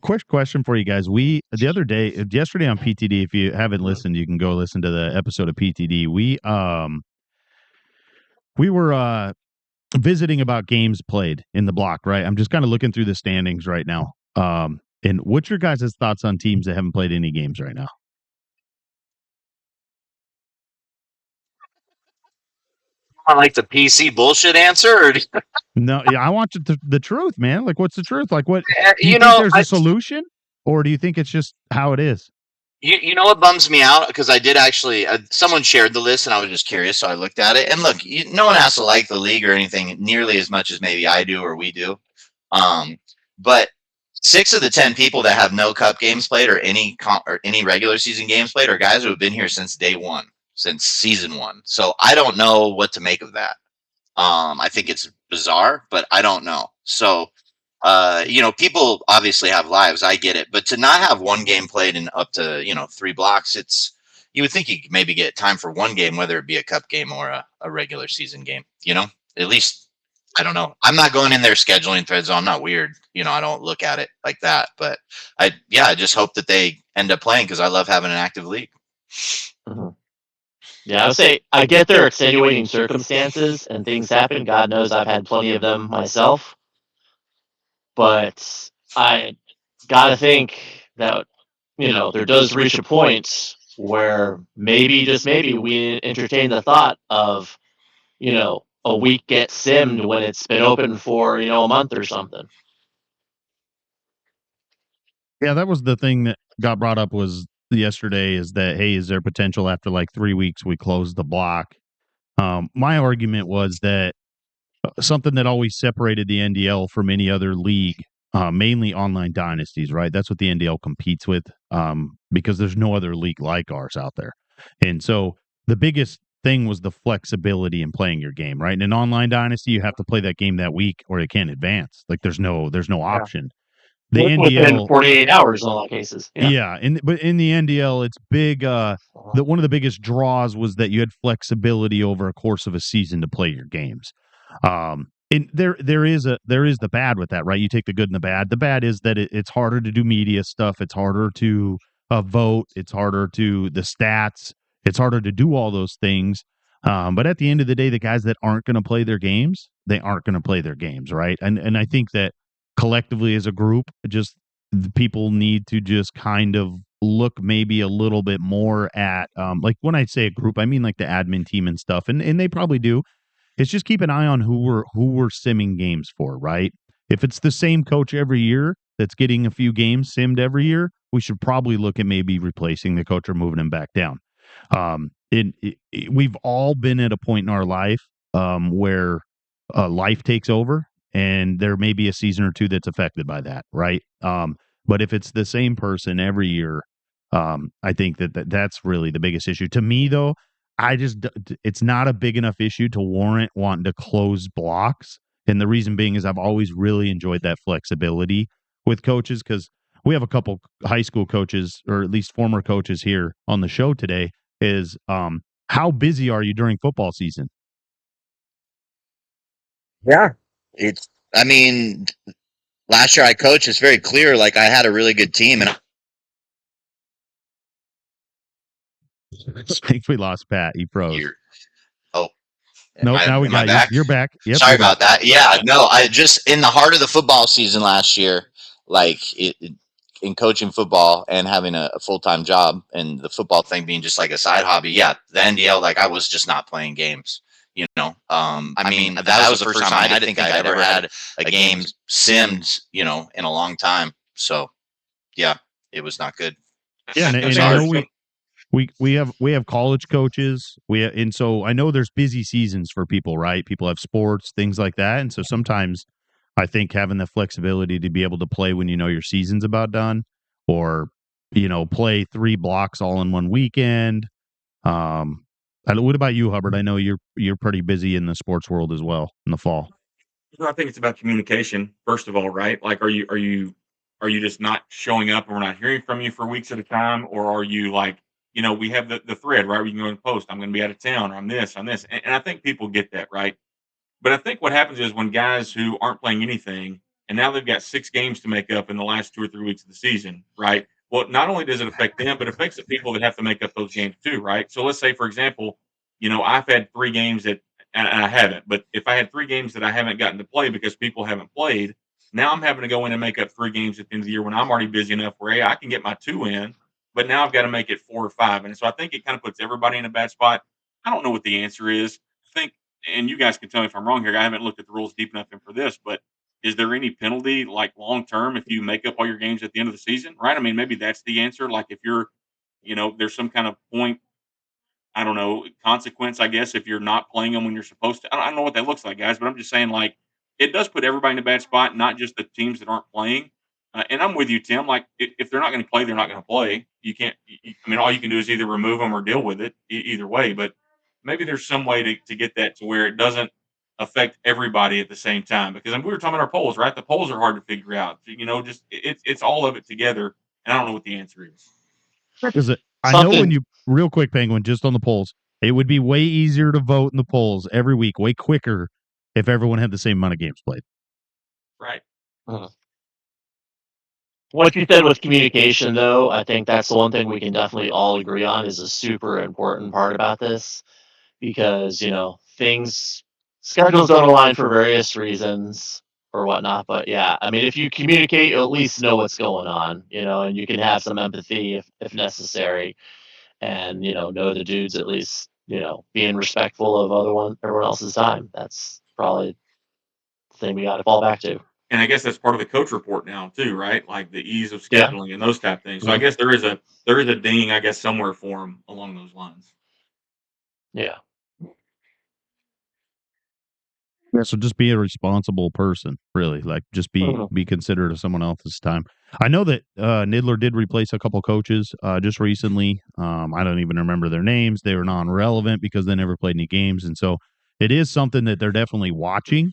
Quick question for you guys. Yesterday on PTD, if you haven't listened, you can go listen to the episode of PTD. We were visiting about games played in the block, right? I'm just kind of looking through the standings right now. And what's your guys' thoughts on teams that haven't played any games right now? I like the PC bullshit answer. Or No, yeah, I want the truth, man. Like, what's the truth? Like, what do you think know? There's a solution, or do you think it's just how it is? You know what bums me out? Because I did actually, someone shared the list and I was just curious, so I looked at it. And look, no one has to like the league or anything nearly as much as maybe I do or we do. But 6 of the 10 people that have no cup games played or any regular season games played are guys who have been here since day one, since season 1. So I don't know what to make of that. I think it's bizarre, but I don't know. So people obviously have lives. I get it, but to not have one game played in up to 3 blocks, you would think you could maybe get time for one game, whether it be a cup game or a regular season game. At least I don't know. I'm not going in their scheduling threads. So I'm not weird. I don't look at it like that. But I just hope that they end up playing because I love having an active league. Mm-hmm. Yeah, I would say I get there are extenuating circumstances and things happen. God knows I've had plenty of them myself. But I gotta think that there does reach a point where maybe, just maybe, we entertain the thought of a week gets simmed when it's been open for a month or something. Yeah, that was the thing that got brought up was yesterday. Is that, hey, is there potential after like 3 weeks we close the block? My argument was that something that always separated the NDL from any other league, mainly online dynasties, right? That's what the NDL competes with, because there's no other league like ours out there. And so the biggest thing was the flexibility in playing your game, right? In an online dynasty, you have to play that game that week or it can't advance. Like there's no option. The NDL within 48 hours in a lot of cases. Yeah, but in the NDL, it's big. One of the biggest draws was that you had flexibility over a course of a season to play your games. And there is the bad with that, right? You take the good and the bad. The bad is that it's harder to do media stuff. It's harder to vote. It's harder to the stats. It's harder to do all those things. But at the end of the day, the guys that aren't going to play their games, they aren't going to play their games, right? And I think that collectively as a group, just the people need to just kind of look maybe a little bit more at like when I say a group, I mean like the admin team and stuff, and they probably do. It's just keep an eye on who we're simming games for, right? If it's the same coach every year that's getting a few games simmed every year, we should probably look at maybe replacing the coach or moving him back down. We've all been at a point in our life where life takes over, and there may be a season or two that's affected by that, right? But if it's the same person every year, I think that's really the biggest issue. To me, though, it's not a big enough issue to warrant wanting to close blocks. And the reason being is I've always really enjoyed that flexibility with coaches, because we have a couple high school coaches, or at least former coaches here on the show today. Is how busy are you during football season? Yeah. Last year I coached, it's very clear, like I had a really good team. And I think we lost Pat. He froze. No, now we got you. You're back. Yep, sorry about that. Yeah, no, I just, in the heart of the football season last year, like in coaching football and having a full-time job, and the football thing being just like a side hobby. Yeah, the NDL, like I was just not playing games. That was the first time I didn't think I'd ever had a game simmed, in a long time. So, yeah, it was not good. Yeah, and I know we have college coaches. And so I know there's busy seasons for people, right? People have sports, things like that, and so sometimes I think having the flexibility to be able to play when your season's about done, or play 3 blocks all in one weekend. What about you, Hubbard? I know you're pretty busy in the sports world as well in the fall. I think it's about communication, first of all, right? Like, are you just not showing up and we're not hearing from you for weeks at a time, or are you like, we have the thread, right? We can go and post. I'm going to be out of town, or I'm this, and I think people get that, right? But I think what happens is when guys who aren't playing anything and now they've got 6 games to make up in the last 2 or 3 weeks of the season, right? Well, not only does it affect them, but it affects the people that have to make up those games too, right? So let's say, for example, I've had 3 games and I haven't, but if I had 3 games that I haven't gotten to play because people haven't played, now I'm having to go in and make up 3 games at the end of the year when I'm already busy enough where, hey, I can get my 2 in, but now I've got to make it 4 or 5. And so I think it kind of puts everybody in a bad spot. I don't know what the answer is. I think, and you guys can tell me if I'm wrong here. I haven't looked at the rules deep enough in for this, but is there any penalty like long term if you make up all your games at the end of the season? Right? I mean, maybe that's the answer. Like if you're, there's some kind of point, I don't know, consequence, I guess, if you're not playing them when you're supposed to. I don't know what that looks like, guys, but I'm just saying, like, it does put everybody in a bad spot, not just the teams that aren't playing. And I'm with you, Tim. Like, if they're not going to play, they're not going to play. You can't. I mean, all you can do is either remove them or deal with it. Either way, but maybe there's some way to get that to where it doesn't affect everybody at the same time. Because we were talking about our polls, right? The polls are hard to figure out. Just it's all of it together, and I don't know what the answer is. Is it? I know when you real quick, Penguin, just on the polls, it would be way easier to vote in the polls every week, way quicker if everyone had the same amount of games played. Right. What you said with communication, though, I think that's the one thing we can definitely all agree on is a super important part about this because, schedules don't align for various reasons or whatnot. But yeah, I mean, if you communicate, you at least know what's going on, and you can have some empathy if necessary and, know the dudes at least, being respectful of everyone else's time. That's probably the thing we got to fall back to. And I guess that's part of the coach report now too, right? Like the ease of scheduling and those type of things. So I guess there is a ding, I guess, somewhere for them along those lines. Yeah. Yeah. So just be a responsible person, really. Like just be considerate of someone else's time. I know that Nidler did replace a couple coaches just recently. I don't even remember their names. They were non-relevant because they never played any games, and so it is something that they're definitely watching.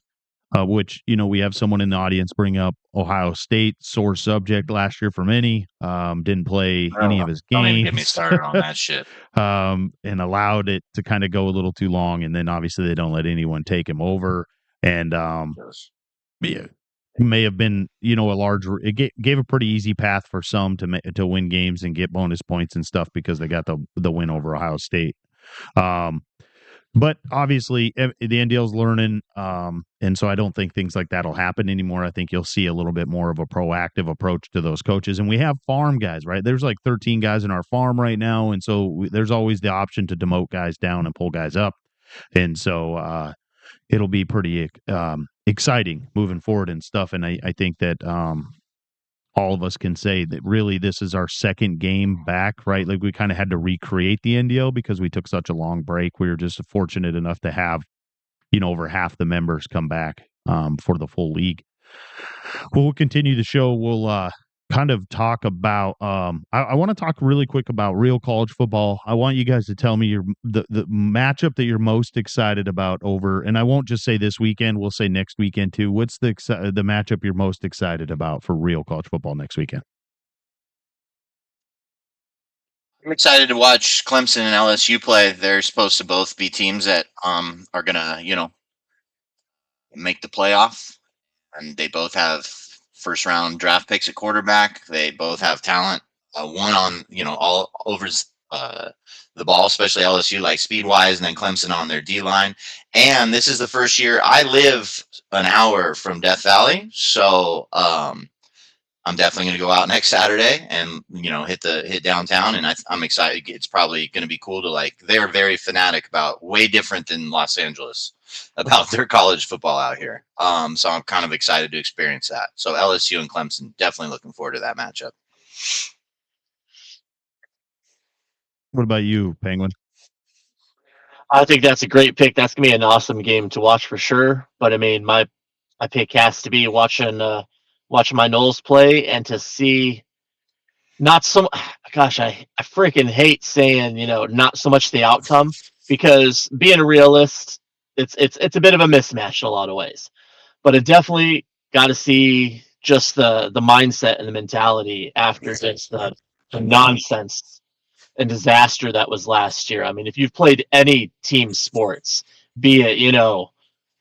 Which we have someone in the audience bring up Ohio State, sore subject last year for many. Didn't play any of his games. Don't even get me started on that shit. And allowed it to kind of go a little too long, and then obviously they don't let anyone take him over. And may have been a large. It gave a pretty easy path for some to win games and get bonus points and stuff because they got the win over Ohio State. But obviously, the NDL's learning, and so I don't think things like that will happen anymore. I think you'll see a little bit more of a proactive approach to those coaches. And we have farm guys, right? There's like 13 guys in our farm right now, and so there's always the option to demote guys down and pull guys up. And so it'll be pretty exciting moving forward and stuff. And I think that all of us can say that really this is our second game back, right? Like we kind of had to recreate the NDL because we took such a long break. We were just fortunate enough to have, over half the members come back for the full league. We'll continue the show. We'll kind of talk about I want to talk really quick about real college football. I want you guys to tell me the matchup that you're most excited about over, and I won't just say this weekend, we'll say next weekend too. What's the matchup you're most excited about for real college football next weekend? I'm excited to watch Clemson and LSU play. They're supposed to both be teams that are gonna make the playoff, and they both have first round draft picks at quarterback. They both have talent. One on all over the ball, especially LSU, like speed wise, and then Clemson on their D line. And this is the first year I live an hour from Death Valley, so I'm definitely going to go out next Saturday and hit downtown, and I'm excited. It's probably going to be cool to they're very fanatic about, way different than Los Angeles, about their college football out here. So I'm kind of excited to experience that. So LSU and Clemson, definitely looking forward to that matchup. What about you, Penguin? I think that's a great pick. That's gonna be an awesome game to watch for sure. But I mean, my pick has to be watching my Knowles play and to see not so. Gosh, I freaking hate saying not so much the outcome because being a realist, it's a bit of a mismatch in a lot of ways. But it definitely got to see just the mindset and the mentality after just the nonsense and disaster that was last year. I mean, if you've played any team sports, be it,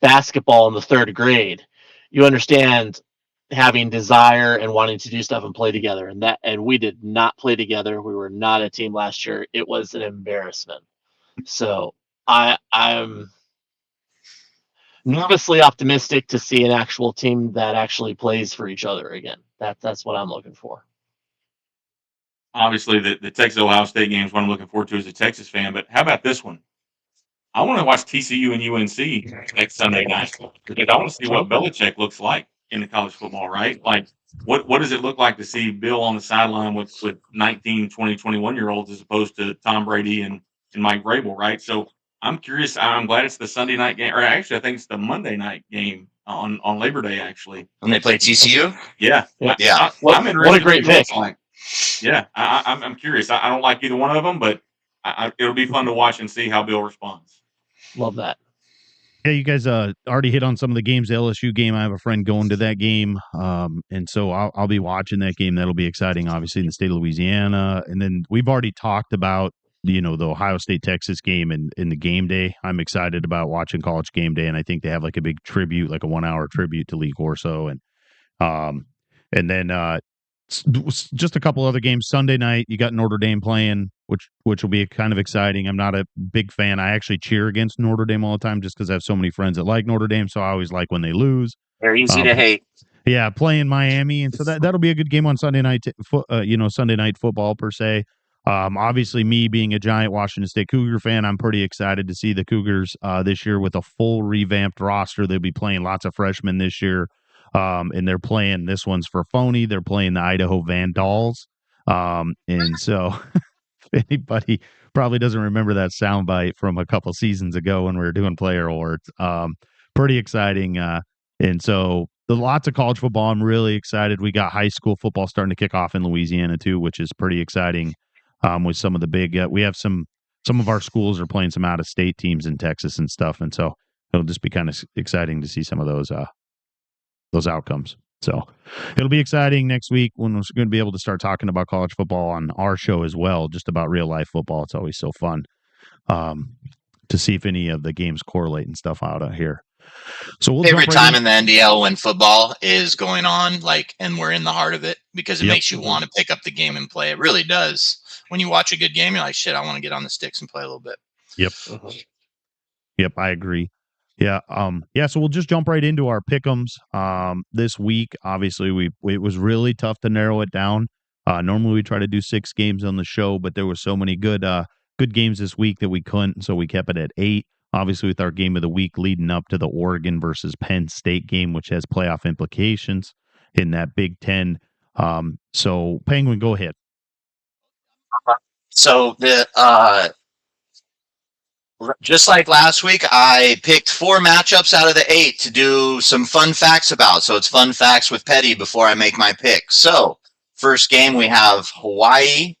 basketball in the third grade, you understand having desire and wanting to do stuff and play together. And we did not play together. We were not a team last year. It was an embarrassment. So I'm nervously optimistic to see an actual team that actually plays for each other again. That's what I'm looking for. Obviously, the Texas Ohio State game is what I'm looking forward to as a Texas fan. But how about this one? I want to watch TCU and UNC next Sunday night because I want to see what Belichick looks like in the college football, right? Like, what does it look like to see Bill on the sideline with 19, 20, 21-year-olds as opposed to Tom Brady and Mike Vrabel, right? So I'm curious. I'm glad it's the Sunday night game, or actually, I think it's the Monday night game on Labor Day, actually. When they play TCU? Yeah. Yeah. I'm interested. What a great pick. Yeah, I'm curious. I don't like either one of them, but it'll be fun to watch and see how Bill responds. Love that. Yeah, you guys already hit on some of the games. The LSU game, I have a friend going to that game, and so I'll be watching that game. That'll be exciting, obviously, in the state of Louisiana. And then we've already talked about the Ohio State-Texas game in the game day. I'm excited about watching College Game Day, and I think they have like a big tribute, like a 1-hour tribute to Lee Corso, and then just a couple other games. Sunday night, you got Notre Dame playing, which will be kind of exciting. I'm not a big fan. I actually cheer against Notre Dame all the time just because I have so many friends that like Notre Dame, so I always like when they lose. They're easy to hate. Yeah, playing Miami, and so that'll be a good game on Sunday night. Sunday night football per se. Obviously, me being a giant Washington State Cougar fan, I'm pretty excited to see the Cougars this year with a full revamped roster. They'll be playing lots of freshmen this year. And they're playing, this one's for phony, they're playing the Idaho Vandals. And so if anybody probably doesn't remember that soundbite from a couple seasons ago when we were doing player awards, pretty exciting. And so lots of college football. I'm really excited. We got high school football starting to kick off in Louisiana too, which is pretty exciting. With some of the big, we have some of our schools are playing some out of state teams in Texas and stuff. And so it'll just be kind of exciting to see some of those outcomes. So it'll be exciting next week when we're going to be able to start talking about college football on our show as well, just about real life football. It's always so fun to see if any of the games correlate and stuff out here. So we'll favorite time in the NDL when football is going on, and we're in the heart of it because it makes you want to pick up the game and play. It really does. When you watch a good game, you're like, shit, I want to get on the sticks and play a little bit. Yep. Yep, I agree. Yeah. So we'll just jump right into our pick'ems this week. Obviously, it was really tough to narrow it down. Normally we try to do 6 games on the show, but there were so many good games this week that we couldn't, so we kept it at 8. Obviously, with our game of the week leading up to the Oregon versus Penn State game, which has playoff implications in that Big Ten. So Penguin, go ahead. So just like last week, I picked 4 matchups out of the 8 to do some fun facts about. So it's fun facts with Petty before I make my pick. So first game, we have Hawaii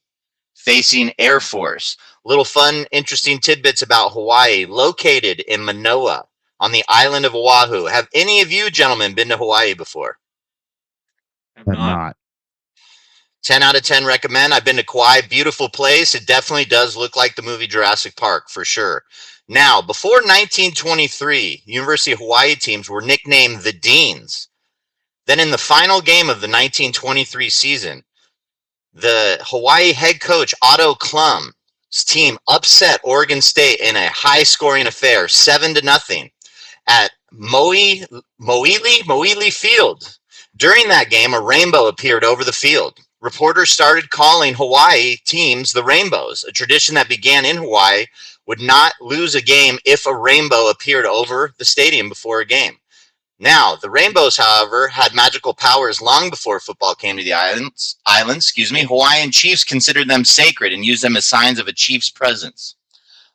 facing Air Force. Little fun, interesting tidbits about Hawaii. Located in Manoa on the island of Oahu. Have any of you gentlemen been to Hawaii before? Have not. 10 out of 10 recommend. I've been to Kauai. Beautiful place. It definitely does look like the movie Jurassic Park for sure. Now, before 1923, University of Hawaii teams were nicknamed the Deans. Then in the final game of the 1923 season, the Hawaii head coach Otto Klum's team upset Oregon State in a high-scoring affair, 7-0 at Mo'ili Field. During that game, a rainbow appeared over the field. Reporters started calling Hawaii teams the Rainbows, a tradition that began in Hawaii would not lose a game if a rainbow appeared over the stadium before a game. Now, the Rainbows, however, had magical powers long before football came to the islands. Hawaiian chiefs considered them sacred and used them as signs of a chief's presence.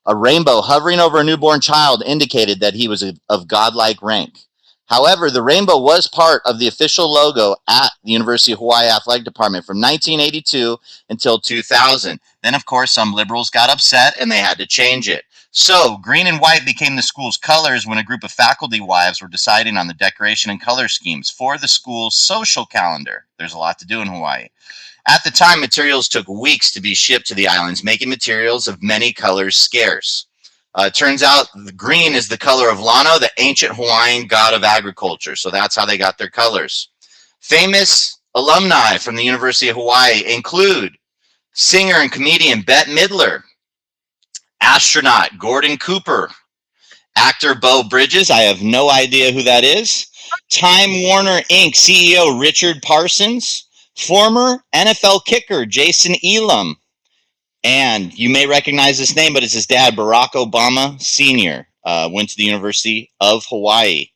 A rainbow hovering over a newborn child indicated that he was of godlike rank. However, the rainbow was part of the official logo at the University of Hawaii Athletic Department from 1982 until 2000. Then, of course, some liberals got upset and they had to change it. So, green and white became the school's colors when a group of faculty wives were deciding on the decoration and color schemes for the school's social calendar. There's a lot to do in Hawaii. At the time, materials took weeks to be shipped to the islands, making materials of many colors scarce. Turns out the green is the color of Lano, the ancient Hawaiian god of agriculture. So that's how they got their colors. Famous alumni from the University of Hawaii include singer and comedian Bette Midler, astronaut Gordon Cooper, actor Beau Bridges. I have no idea who that is. Time Warner Inc. CEO Richard Parsons, former NFL kicker Jason Elam, and you may recognize this name, but it's his dad, Barack Obama Sr., went to the University of Hawaii.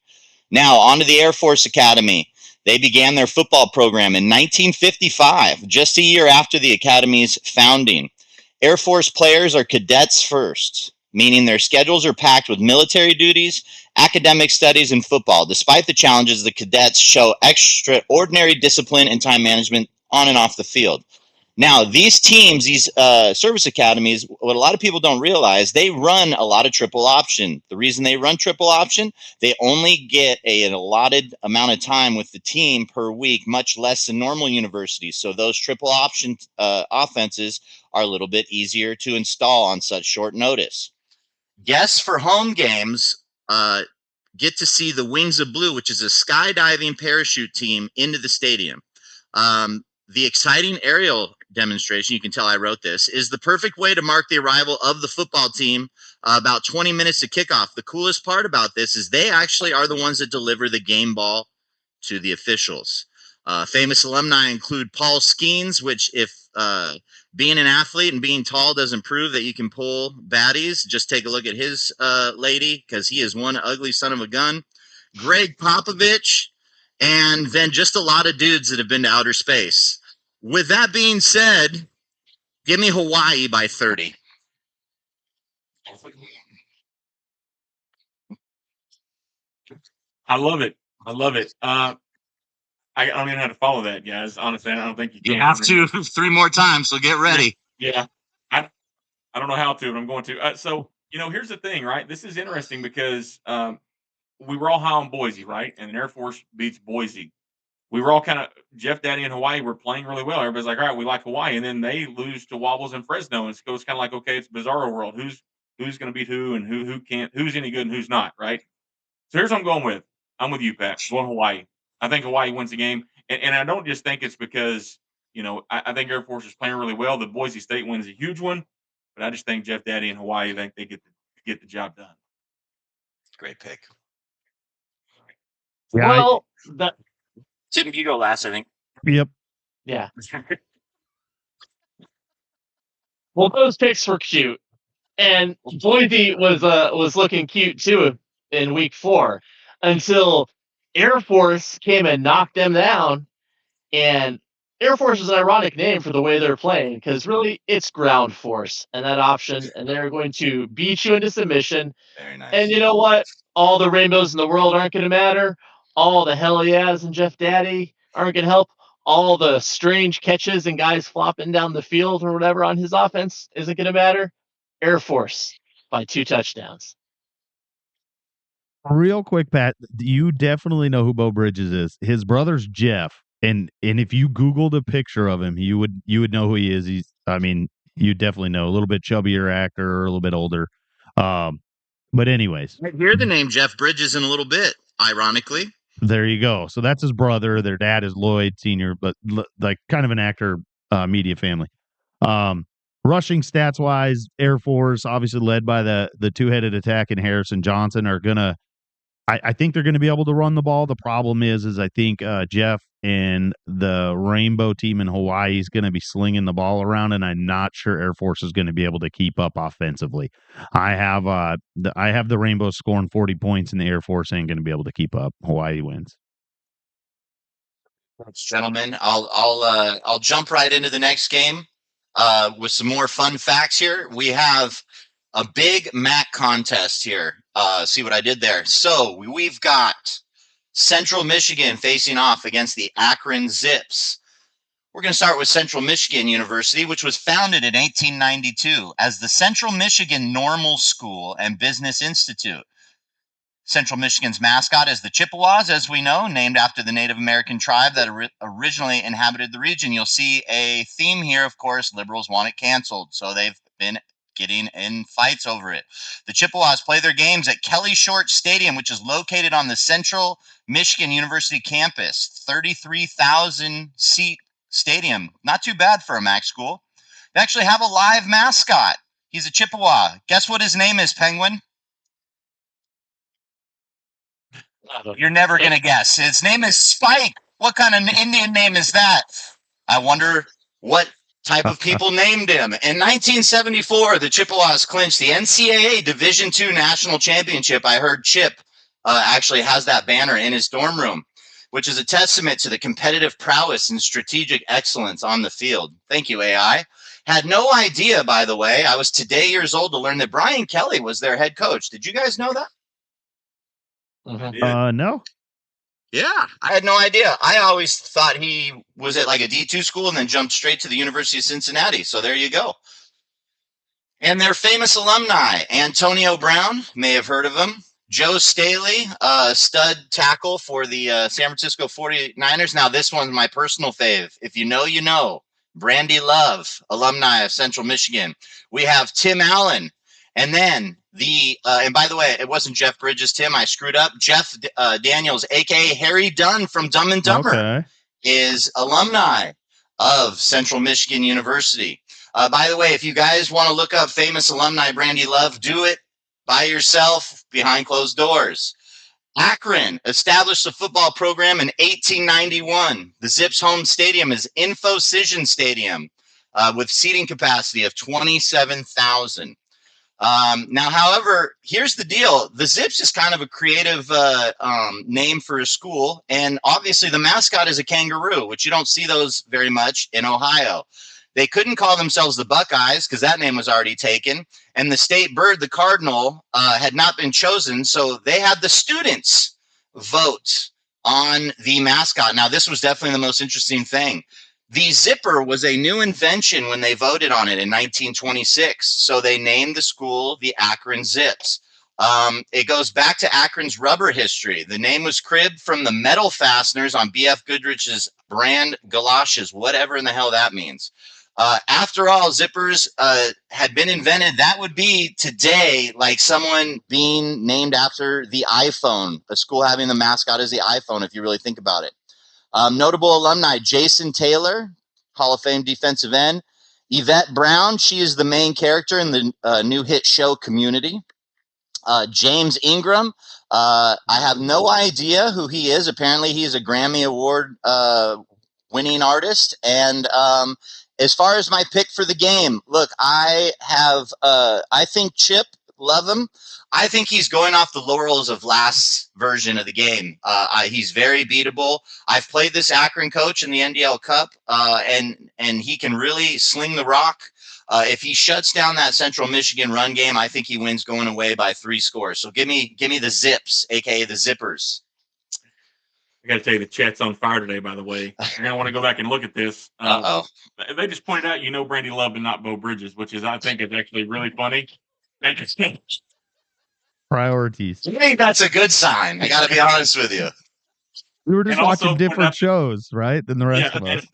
Now, on to the Air Force Academy. They began their football program in 1955, just a year after the Academy's founding. Air Force players are cadets first, meaning their schedules are packed with military duties, academic studies, and football. Despite the challenges, the cadets show extraordinary discipline and time management on and off the field. Now, these teams, these service academies, what a lot of people don't realize, they run a lot of triple option. The reason they run triple option, they only get an allotted amount of time with the team per week, much less than normal universities. So those triple option offenses are a little bit easier to install on such short notice. Guests for home games get to see the Wings of Blue, which is a skydiving parachute team, into the stadium. The exciting aerial demonstration, you can tell I wrote this, is the perfect way to mark the arrival of the football team about 20 minutes to kickoff. The coolest part about this is they actually are the ones that deliver the game ball to the officials. Famous alumni include Paul Skeens, which if being an athlete and being tall doesn't prove that you can pull baddies, just take a look at his lady, because he is one ugly son of a gun. Greg Popovich, and then just a lot of dudes that have been to outer space. With that being said, give me Hawaii by 30. I love it. I love it. I don't even know how to follow that, guys. Honestly, I don't think you can. You have to 3 more times, so get ready. Yeah. I don't know how to, but I'm going to. So, here's the thing, right? This is interesting because we were all high on Boise, right? And Air Force beats Boise. We were all kind of, Jeff Daddy in Hawaii were playing really well. Everybody's like, all right, we like Hawaii. And then they lose to Wobbles and Fresno. And so it's kind of like, okay, it's Bizarro world. Who's going to beat who and who can't, who's any good and who's not, right? So here's what I'm going with. I'm with you, Pat. Going Hawaii. I think Hawaii wins the game. And I don't just think it's because, I think Air Force is playing really well. The Boise State win is a huge one. But I just think Jeff Daddy in Hawaii, I think they get the job done. Great pick. Yeah, Well, Tim, you go last, I think. Yep. yeah. Well, those picks were cute, and Boise was looking cute too in week 4 until Air Force came and knocked them down. And Air Force is an ironic name for the way they're playing, because really it's ground force and that option, and they're going to beat you into submission. Very nice. And you know what? All the rainbows in the world aren't going to matter. All the hell yeahs and Jeff Daddy aren't going to help. All the strange catches and guys flopping down the field or whatever on his offense isn't going to matter. Air Force by 2 touchdowns. Real quick, Pat, you definitely know who Beau Bridges is. His brother's Jeff, and if you Googled a picture of him, you would know who he is. You definitely know. A little bit chubbier actor, a little bit older. But anyways, I hear the name Jeff Bridges in a little bit, ironically. there you go. So that's his brother. Their dad is Lloyd Sr., but like kind of an actor media family. Rushing stats wise, Air Force, obviously led by the two-headed attack, and Harrison Johnson are gonna. I think they're going to be able to run the ball. The problem is I think Jeff and the Rainbow team in Hawaii is going to be slinging the ball around, and I'm not sure Air Force is going to be able to keep up offensively. I have the Rainbow scoring 40 points, and the Air Force ain't going to be able to keep up. Hawaii wins. Gentlemen, I'll jump right into the next game with some more fun facts here. We have a big MAC contest here. See what I did there? So we've got Central Michigan facing off against the Akron Zips. We're going to start with Central Michigan University, which was founded in 1892 as the Central Michigan Normal School and Business Institute. Central Michigan's mascot is the Chippewas, as we know, named after the Native American tribe that originally inhabited the region. You'll see a theme here, of course, liberals want it canceled, so they've been getting in fights over it. The Chippewas play their games at Kelly Short Stadium, which is located on the Central Michigan University campus, 33,000 seat stadium. Not too bad for a MAC school. They actually have a live mascot. He's a Chippewa. Guess what his name is, Penguin? You're never going to guess. His name is Spike. What kind of Indian name is that? I wonder what type of people named him. In 1974, the Chippewas clinched the NCAA Division II National Championship. I heard Chip actually has that banner in his dorm room, which is a testament to the competitive prowess and strategic excellence on the field. Thank you, AI. Had no idea, by the way, I was today years old to learn that Brian Kelly was their head coach. Did you guys know that? No. Yeah, I had no idea. I always thought he was at like a D2 school and then jumped straight to the University of Cincinnati. So there you go. And their famous alumni, Antonio Brown, may have heard of him. Joe Staley, stud tackle for the San Francisco 49ers. Now, this one's my personal fave. If you know, you know. Brandy Love, alumni of Central Michigan. We have Tim Allen. And then and by the way, it wasn't Jeff Bridges, Tim. I screwed up. Jeff Daniels, a.k.a. Harry Dunn from Dumb and Dumber, is alumni of Central Michigan University. By the way, if you guys want to look up famous alumni Brandy Love, do it by yourself behind closed doors. Akron established a football program in 1891. The Zips home stadium is Infocision Stadium with seating capacity of 27,000. Now, however, here's the deal. The Zips is kind of a creative name for a school. And obviously the mascot is a kangaroo, which you don't see those very much in Ohio. They couldn't call themselves the Buckeyes because that name was already taken. And the state bird, the cardinal, had not been chosen. So they had the students vote on the mascot. Now, this was definitely the most interesting thing. The zipper was a new invention when they voted on it in 1926. So they named the school the Akron Zips. It goes back to Akron's rubber history. The name was cribbed from the metal fasteners on B.F. Goodrich's brand galoshes, whatever in the hell that means. After all, zippers had been invented. That would be today like someone being named after the iPhone, a school having the mascot as the iPhone, if you really think about it. Notable alumni, Jason Taylor, Hall of Fame defensive end. Yvette Brown, she is the main character in the new hit show Community. James Ingram, I have no idea who he is. Apparently he's a Grammy Award winning artist. And as far as my pick for the game, look, I think Chip, love him. I think he's going off the laurels of last version of the game. He's very beatable. I've played this Akron coach in the NDL Cup, and he can really sling the rock. If he shuts down that Central Michigan run game, I think he wins going away by 3 scores. So give me the Zips, aka the Zippers. I got to tell you, the chat's on fire today, by the way. You're going to want to go back and look at this. They just pointed out, Brandy Love and not Bo Bridges, which is, I think, is actually really funny. Priorities. I think that's a good sign. I got to be honest with you. We were just watching different shows, right, than the rest of us.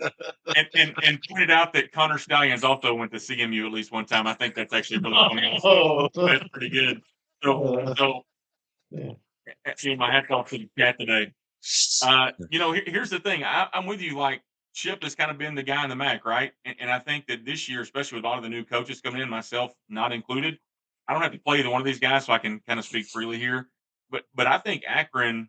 And pointed out that Connor Stallions also went to CMU at least one time. I think that's actually really funny. That's pretty good. So my hat's off to the chat today. Here's the thing. I'm with you. Like, Chip has kind of been the guy in the MAC, right? And I think that this year, especially with a lot of the new coaches coming in, myself not included, I don't have to play either one of these guys, so I can kind of speak freely here. But I think Akron,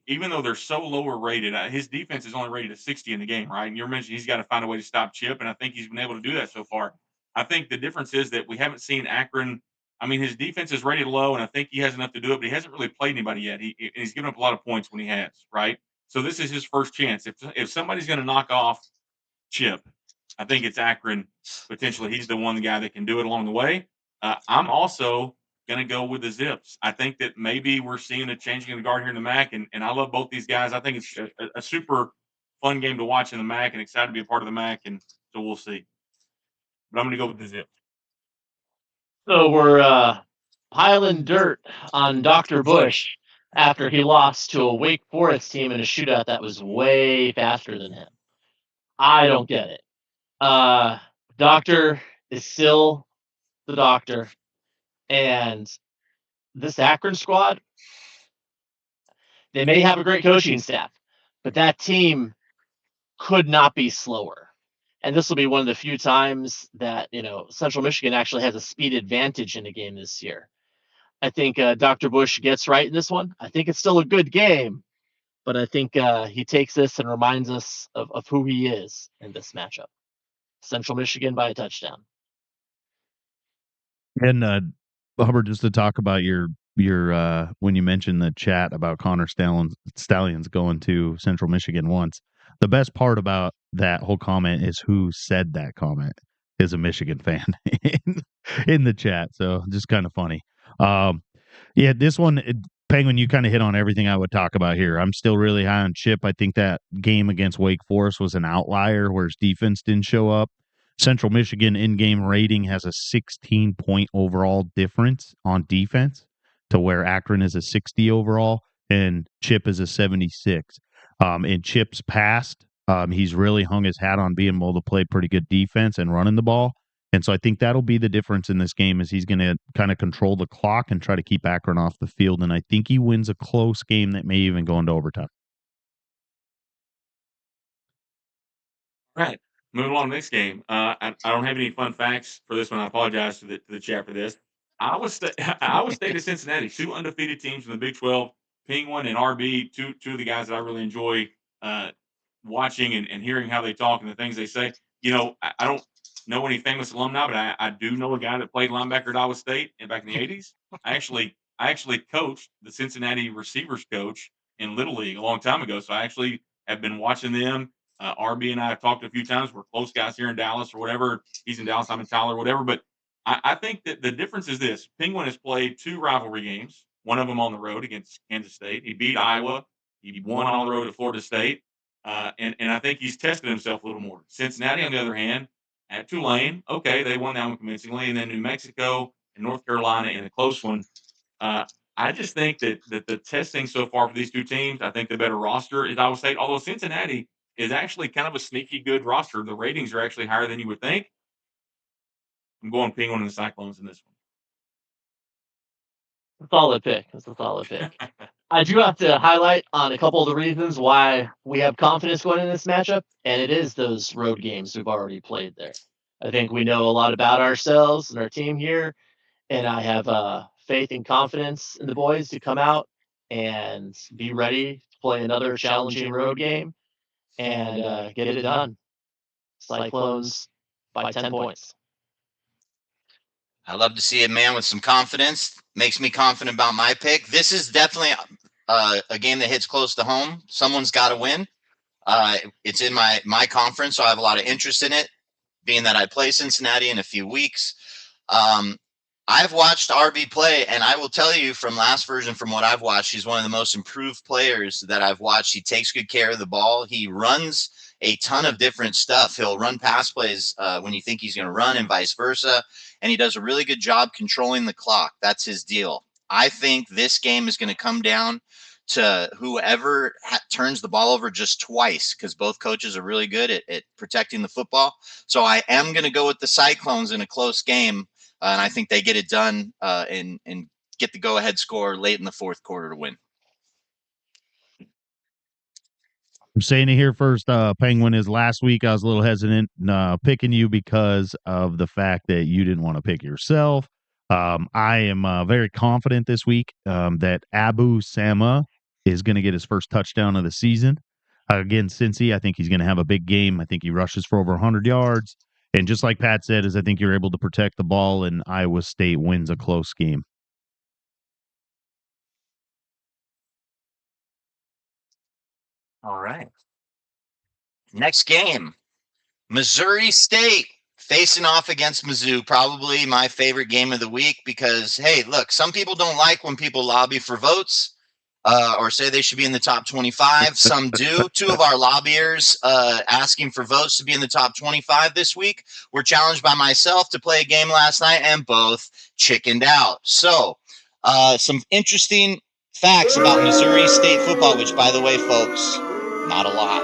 even though they're so lower rated, his defense is only rated at 60 in the game, right? And you mentioned he's got to find a way to stop Chip, and I think he's been able to do that so far. I think the difference is that we haven't seen Akron. I mean, his defense is rated low, and I think he has enough to do it, but he hasn't really played anybody yet. He's given up a lot of points when he has, right? So this is his first chance. If somebody's going to knock off Chip, I think it's Akron. Potentially, he's the guy that can do it along the way. I'm also going to go with the Zips. I think that maybe we're seeing a changing of the guard here in the MAC, and I love both these guys. I think it's a super fun game to watch in the MAC, and excited to be a part of the MAC, and so we'll see. But I'm going to go with the Zips. So we're piling dirt on Dr. Bush after he lost to a Wake Forest team in a shootout that was way faster than him. I don't get it. Doctor is still the doctor, and this Akron squad, they may have a great coaching staff, but that team could not be slower. And this will be one of the few times that, Central Michigan actually has a speed advantage in a game this year. I think Dr. Bush gets right in this one. I think it's still a good game, but I think he takes this and reminds us of who he is in this matchup. Central Michigan by a touchdown. And Hubbard, just to talk about your when you mentioned the chat about Connor Stallions going to Central Michigan once, the best part about that whole comment is who said that comment is a Michigan fan in the chat. So just kind of funny. Yeah, this one, Penguin, you kind of hit on everything I would talk about here. I'm still really high on Chip. I think that game against Wake Forest was an outlier where his defense didn't show up. Central Michigan in-game rating has a 16-point overall difference on defense to where Akron is a 60 overall and Chip is a 76. In Chip's past, he's really hung his hat on being able to play pretty good defense and running the ball. And so I think that'll be the difference in this game is he's going to kind of control the clock and try to keep Akron off the field. And I think he wins a close game that may even go into overtime. All right. Moving on to the next game. I don't have any fun facts for this one. I apologize to the chat for this. Iowa State to Cincinnati, two undefeated teams from the Big 12. Penguin and RB, two of the guys that I really enjoy watching and hearing how they talk and the things they say. I don't know any famous alumni, but I do know a guy that played linebacker at Iowa State back in the 80s. I actually coached the Cincinnati receivers coach in Little League a long time ago, so I actually have been watching them. RB and I have talked a few times. We're close guys here in Dallas or whatever. He's in Dallas, I'm in Tyler, whatever. But I think that the difference is this. Penguin has played two rivalry games, one of them on the road against Kansas State. He beat Iowa. He won on the road at Florida State. And I think he's tested himself a little more. Cincinnati, on the other hand, at Tulane, okay, they won that one convincingly. And then New Mexico and North Carolina in a close one. I just think that the testing so far for these two teams, I think the better roster is Iowa State, although Cincinnati is actually kind of a sneaky good roster. The ratings are actually higher than you would think. I'm going Penguin and the Cyclones in this one. Solid pick. That's a solid pick. I do have to highlight on a couple of the reasons why we have confidence going in this matchup, and it is those road games we've already played there. I think we know a lot about ourselves and our team here, and I have faith and confidence in the boys to come out and be ready to play another challenging road game and get it done. Cyclones by 10 points. I love to see a man with some confidence. Makes me confident about my pick. This is definitely a game that hits close to home. Someone's got to win. It's in my conference, so I have a lot of interest in it, being that I play Cincinnati in a few weeks. I've watched RB play, and I will tell you from last version, from what I've watched, he's one of the most improved players that I've watched. He takes good care of the ball. He runs a ton of different stuff. He'll run pass plays when you think he's going to run and vice versa. And he does a really good job controlling the clock. That's his deal. I think this game is going to come down to whoever turns the ball over just twice, because both coaches are really good at protecting the football. So I am going to go with the Cyclones in a close game. And I think they get it done and get the go-ahead score late in the fourth quarter to win. I'm saying it here first, Penguin, is last week I was a little hesitant picking you because of the fact that you didn't want to pick yourself. I am very confident this week that Abu Sama is going to get his first touchdown of the season. Again, Cincy, I think he's going to have a big game. I think he rushes for over 100 yards. And just like Pat said, I think you're able to protect the ball, and Iowa State wins a close game. All right. Next game, Missouri State facing off against Mizzou. Probably my favorite game of the week because, hey, look, some people don't like when people lobby for votes. or say they should be in the top 25. Some do. Two of our lobbyers asking for votes to be in the top 25 this week were challenged by myself to play a game last night, and both chickened out. So, some interesting facts about Missouri State football, which, by the way, folks, not a lot.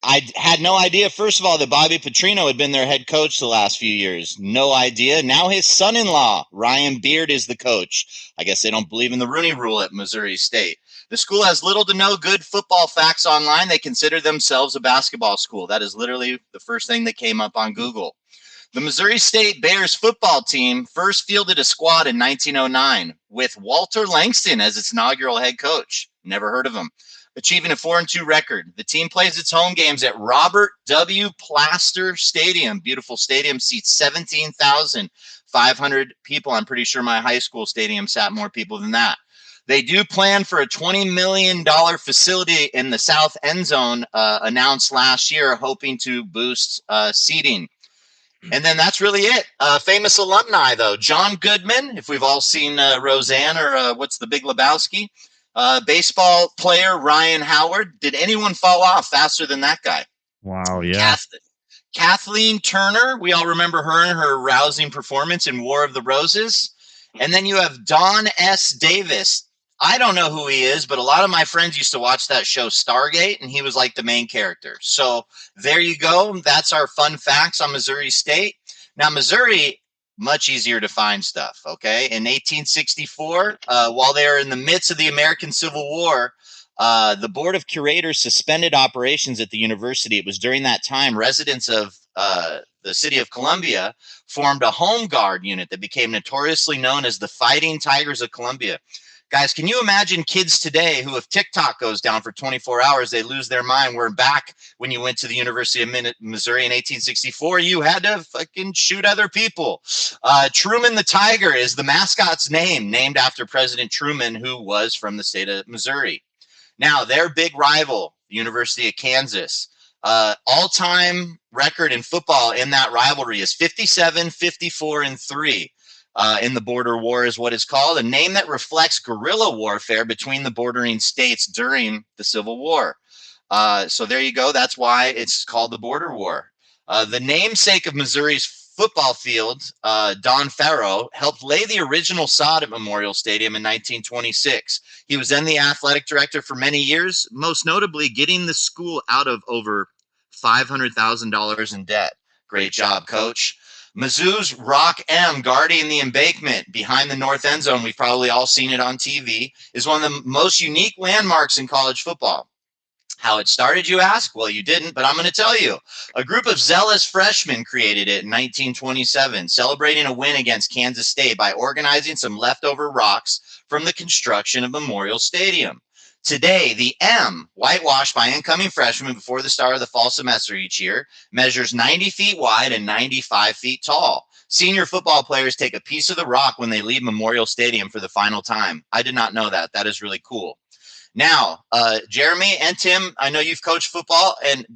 I had no idea, first of all, that Bobby Petrino had been their head coach the last few years. No idea. Now his son-in-law, Ryan Beard, is the coach. I guess they don't believe in the Rooney Rule at Missouri State. The school has little to no good football facts online. They consider themselves a basketball school. That is literally the first thing that came up on Google. The Missouri State Bears football team first fielded a squad in 1909 with Walter Langston as its inaugural head coach. Never heard of him. Achieving a 4-2 record. The team plays its home games at Robert W. Plaster Stadium. Beautiful stadium, seats 17,500 people. I'm pretty sure my high school stadium sat more people than that. They do plan for a $20 million facility in the south end zone announced last year, hoping to boost seating. And then that's really it. Famous alumni, though. John Goodman, if we've all seen Roseanne or what's the Big Lebowski. Baseball player Ryan Howard. Did anyone fall off faster than that guy? Wow, yeah. Kathleen Turner. We all remember her and her rousing performance in War of the Roses. And then you have Don S. Davis. I don't know who he is, but a lot of my friends used to watch that show Stargate, and he was like the main character. So there you go. That's our fun facts on Missouri State. Now, Missouri, much easier to find stuff, okay? In 1864, while they were in the midst of the American Civil War, the Board of Curators suspended operations at the university. It was during that time residents of the city of Columbia formed a home guard unit that became notoriously known as the Fighting Tigers of Columbia. Guys, can you imagine kids today who, if TikTok goes down for 24 hours, they lose their mind? We're back when you went to the University of Missouri in 1864. You had to fucking shoot other people. Truman the Tiger is the mascot's name, named after President Truman, who was from the state of Missouri. Now, their big rival, the University of Kansas, all-time record in football in that rivalry is 57, 54, and 3. In the border war is what it's called, a name that reflects guerrilla warfare between the bordering states during the Civil War. So there you go. That's why it's called the border war. The namesake of Missouri's football field, Don Farrow, helped lay the original sod at Memorial Stadium in 1926. He was then the athletic director for many years, most notably getting the school out of over $500,000 in debt. Great job, Coach. Mizzou's Rock M guarding the embankment behind the north end zone, we've probably all seen it on TV, is one of the most unique landmarks in college football. How it started, you ask? Well, you didn't, but I'm going to tell you. A group of zealous freshmen created it in 1927, celebrating a win against Kansas State by organizing some leftover rocks from the construction of Memorial Stadium. Today, the M, whitewashed by incoming freshmen before the start of the fall semester each year, measures 90 feet wide and 95 feet tall. Senior football players take a piece of the rock when they leave Memorial Stadium for the final time. I did not know that. That is really cool. Now, Jeremy and Tim, I know you've coached football, and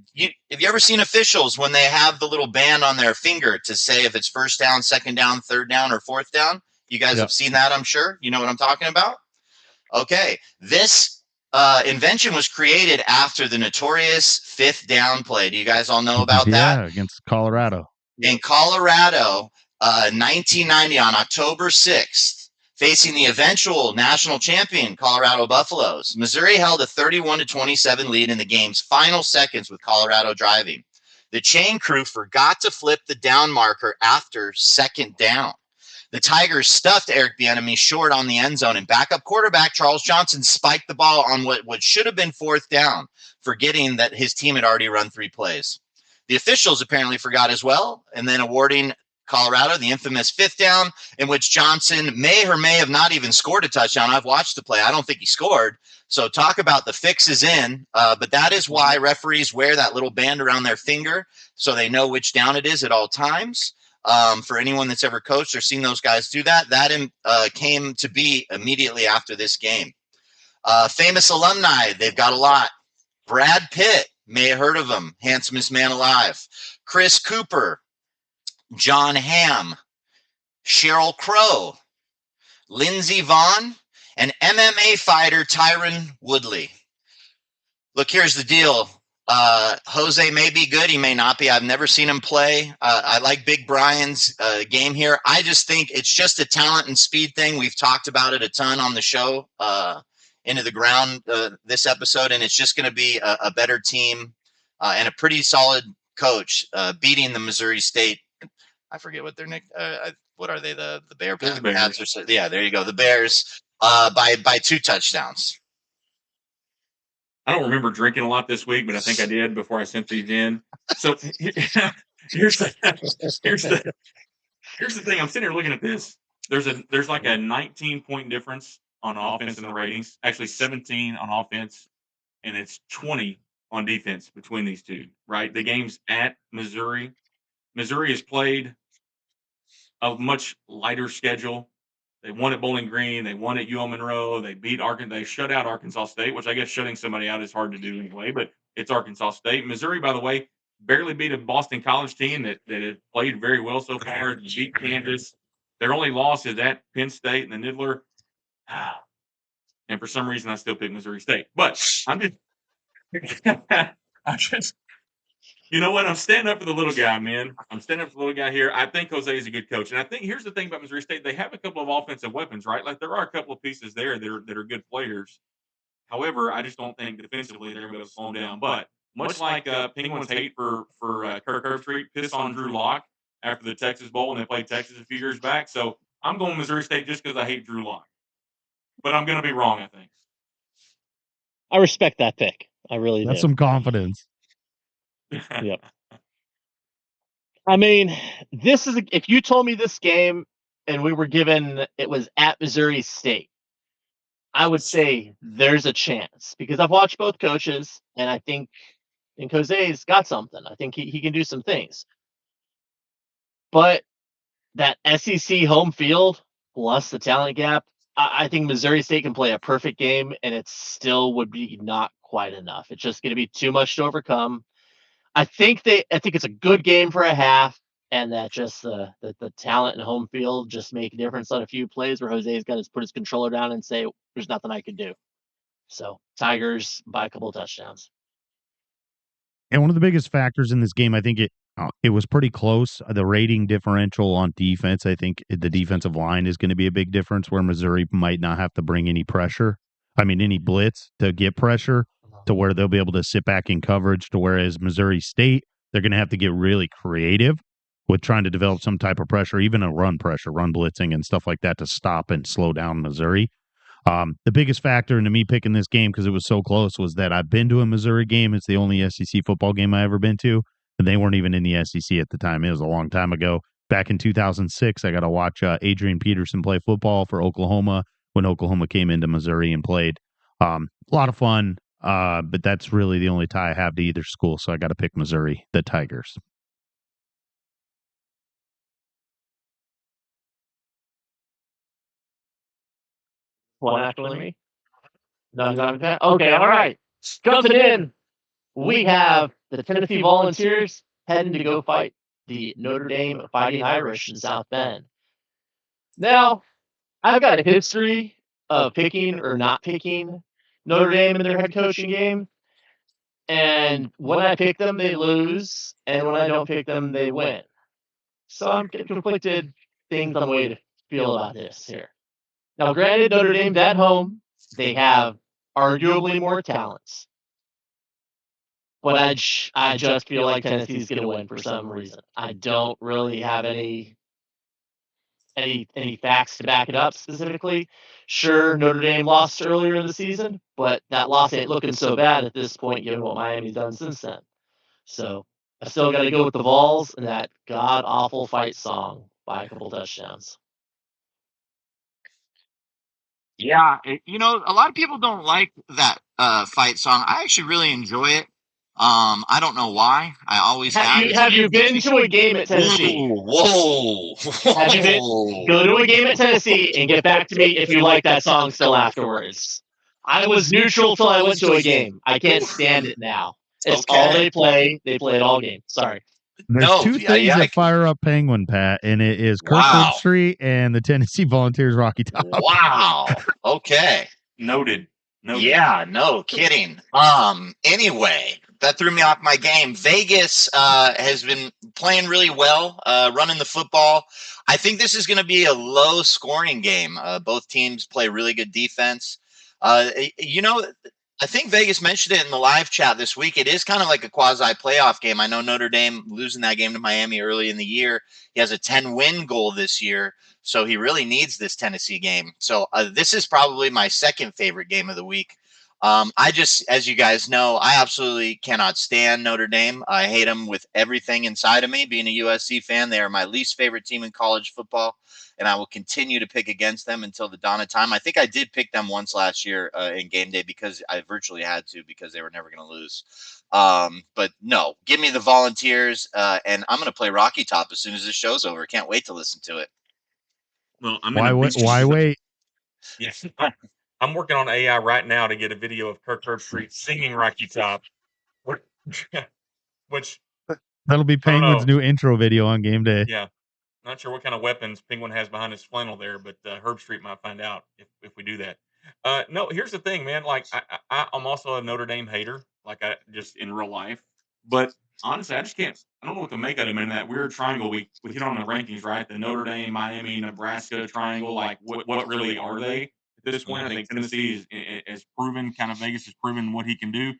have you ever seen officials when they have the little band on their finger to say if it's first down, second down, third down, or fourth down? You guys have seen that, I'm sure. You know what I'm talking about? Okay, this invention was created after the notorious fifth down play. Do you guys all know about that? Yeah, against Colorado. In Colorado, 1990 on October 6th, facing the eventual national champion Colorado Buffaloes, Missouri held a 31-27 lead in the game's final seconds with Colorado driving. The chain crew forgot to flip the down marker after second down. The Tigers stuffed Eric Bieniemy short on the end zone, and backup quarterback Charles Johnson spiked the ball on what should have been fourth down, forgetting that his team had already run 3 plays. The officials apparently forgot as well, and then awarding Colorado the infamous fifth down, in which Johnson may or may have not even scored a touchdown. I've watched the play. I don't think he scored. So talk about the fix is in, but that is why referees wear that little band around their finger so they know which down it is at all times. For anyone that's ever coached or seen those guys do that, that came to be immediately after this game. Famous alumni, they've got a lot. Brad Pitt, may have heard of him, handsomest man alive. Chris Cooper, John Hamm, Sheryl Crow, Lindsey Vonn, and MMA fighter Tyron Woodley. Look, here's the deal. Jose may be good. He may not be. I've never seen him play. I like Big Brian's game here. I just think it's just a talent and speed thing. We've talked about it a ton on the show, Into the Ground, this episode, and it's just going to be a better team and a pretty solid coach beating the Missouri State. I forget what their what are they? The Bears. Yeah, there you go. The Bears by 2 touchdowns. I don't remember drinking a lot this week, but I think I did before I sent these in. So here's the thing. I'm sitting here looking at this. There's like a 19-point difference on offense in the ratings. Actually, 17 on offense, and it's 20 on defense between these two. Right? The game's at Missouri. Missouri has played a much lighter schedule. They won at Bowling Green. They won at UL Monroe. They beat Arkansas. They shut out Arkansas State, which I guess shutting somebody out is hard to do anyway, but it's Arkansas State. Missouri, by the way, barely beat a Boston College team that had played very well so far. Beat Kansas. Their only loss is at Penn State and the Niddler. And for some reason, I still pick Missouri State. But I'm just you know what? I'm standing up for the little guy, man. I'm standing up for the little guy here. I think Jose is a good coach. And I think here's the thing about Missouri State. They have a couple of offensive weapons, right? Like there are a couple of pieces there that are good players. However, I just don't think defensively they're going to slow them down. But much like Penguins hate for Kirk Herbstreit, piss on Drew Lock after the Texas Bowl when they played Texas a few years back. So I'm going Missouri State just because I hate Drew Lock. But I'm going to be wrong, I think. I respect that pick. I really do. That's some confidence. Yep. I mean, this is if you told me this game and we were given it was at Missouri State, I would say there's a chance because I've watched both coaches and I think Jose's got something. I think he can do some things. But that SEC home field plus the talent gap, I think Missouri State can play a perfect game and it still would be not quite enough. It's just going to be too much to overcome. I think it's a good game for a half, and that just the talent and home field just make a difference on a few plays where Jose's got to put his controller down and say, "There's nothing I can do." So Tigers by a couple of touchdowns. And one of the biggest factors in this game, I think it was pretty close. The rating differential on defense, I think the defensive line is going to be a big difference where Missouri might not have to bring any pressure. I mean, any blitz to get pressure to where they'll be able to sit back in coverage to whereas Missouri State, they're going to have to get really creative with trying to develop some type of pressure, even a run pressure, run blitzing and stuff like that to stop and slow down Missouri. The biggest factor into me picking this game because it was so close was that I've been to a Missouri game. It's the only SEC football game I ever been to, and they weren't even in the SEC at the time. It was a long time ago. Back in 2006, I got to watch Adrian Peterson play football for Oklahoma when Oklahoma came into Missouri and played. A lot of fun, but that's really the only tie I have to either school, so I got to pick Missouri, the Tigers. One after me? Okay, all right. Jumping in, we have the Tennessee Volunteers heading to go fight the Notre Dame Fighting Irish in South Bend. Now, I've got a history of picking or not picking Notre Dame in their head coaching game. And when I pick them, they lose. And when I don't pick them, they win. So I'm getting conflicted things on the way to feel about this here. Now, granted, Notre Dame's at home. They have arguably more talents. But I just feel like Tennessee's going to win for some reason. I don't really have any facts to back it up specifically. Sure, Notre Dame lost earlier in the season, but that loss ain't looking so bad at this point given what Miami's done since then. So I still got to go with the Vols and that god-awful fight song by a couple touchdowns. Yeah, a lot of people don't like that fight song. I actually really enjoy it. I don't know why. I always have. Have you been to a game at Tennessee? Whoa. Have you been? Go to a game at Tennessee and get back to me if you like that song still afterwards. I was neutral till I went to a game. I can't stand it now. It's all they play. They play it all game. Sorry. There's No, two things that fire up Penguin, Pat, and it is Kirkwood Street and the Tennessee Volunteers Rocky Top. Wow. Okay. Noted. Yeah, no kidding. Anyway, that threw me off my game. Vegas has been playing really well, running the football. I think this is going to be a low scoring game. Both teams play really good defense. You know, I think Vegas mentioned it in the live chat this week. It is kind of like a quasi playoff game. I know Notre Dame losing that game to Miami early in the year. He has a 10-win goal this year. So he really needs this Tennessee game. So this is probably my second favorite game of the week. I just, as you guys know, I absolutely cannot stand Notre Dame. I hate them with everything inside of me. Being a USC fan, they are my least favorite team in college football, and I will continue to pick against them until the dawn of time. I think I did pick them once last year in game day because I virtually had to because they were never going to lose. But no, give me the Volunteers, and I'm going to play Rocky Top as soon as this show's over. Can't wait to listen to it. Well, Why wait? Yes. I'm working on AI right now to get a video of Kirk Herbstreit singing Rocky Top. Which that'll be Penguin's new intro video on game day. Yeah. Not sure what kind of weapons Penguin has behind his flannel there, but Herbstreit might find out if we do that. No, here's the thing, man. Like I'm also a Notre Dame hater, like I just in real life. But honestly, I just can't. I don't know what to make of them in that weird triangle we hit on the rankings, right? The Notre Dame, Miami, Nebraska triangle. Like, what really are they at this point? I think Tennessee is proven, kind of Vegas has proven what he can do.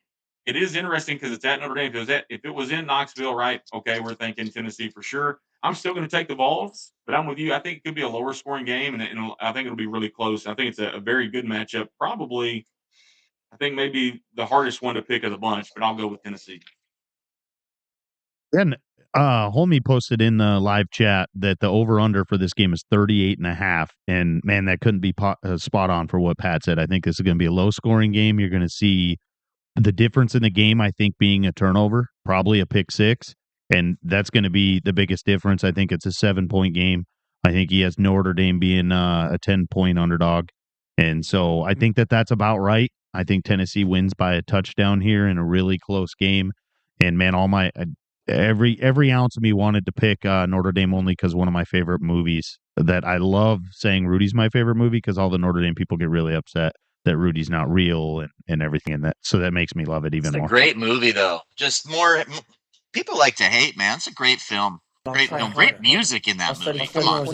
It is interesting because it's at Notre Dame. If it was in Knoxville, right? Okay, we're thinking Tennessee for sure. I'm still going to take the Vols, but I'm with you. I think it could be a lower scoring game, and I think it'll be really close. I think it's a very good matchup. Probably, I think maybe the hardest one to pick of the bunch, but I'll go with Tennessee. Then Homie posted in the live chat that the over-under for this game is 38.5, and man, that couldn't be spot on for what Pat said. I think this is going to be a low-scoring game. You're going to see the difference in the game, I think, being a turnover, probably a pick six, and that's going to be the biggest difference. I think it's a 7-point game. I think he has Notre Dame being a 10-point underdog, and so I think that's about right. I think Tennessee wins by a touchdown here in a really close game. And man, all my every ounce of me wanted to pick Notre Dame only because one of my favorite movies that I love saying Rudy's my favorite movie because all the Notre Dame people get really upset that Rudy's not real and everything in that. So that makes me love it even more. It's a great movie though. Just more people like to hate, man. It's a great film. Great music in that movie. Come on.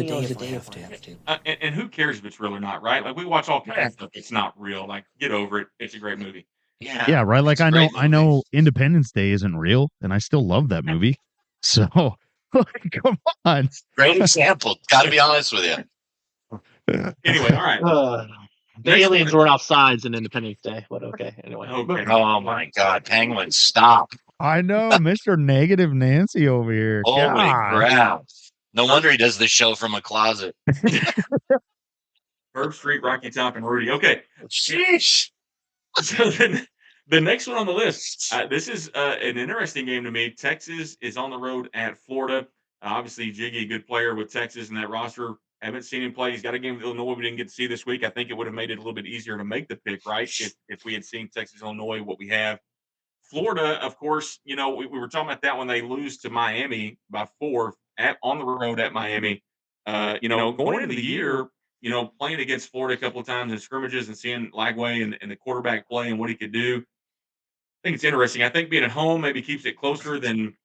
And who cares if it's real or not, right? Like we watch all kinds of stuff. It's not real. Like get over it. It's a great movie. Yeah, right. Like I know Independence Day isn't real, and I still love that movie. So, come on. Great example. Got to be honest with you. Anyway, all right. The aliens were off sides in Independence Day, but okay. Anyway. Okay. Oh my God, Penguin, stop! I know, Mr. Negative Nancy over here. Holy crap! No wonder he does this show from a closet. Herbstreit, Rocky Top, and Rudy. Okay. Sheesh. So then the next one on the list, this is an interesting game to me. Texas is on the road at Florida. Obviously, Jiggy, a good player with Texas in that roster. Haven't seen him play. He's got a game with Illinois we didn't get to see this week. I think it would have made it a little bit easier to make the pick, right? If we had seen Texas, Illinois, what we have. Florida, of course, we were talking about that when they lose to Miami by 4 on the road at Miami. Going into the year, playing against Florida a couple of times in scrimmages and seeing Lagway and the quarterback play and what he could do. I think it's interesting. I think being at home maybe keeps it closer than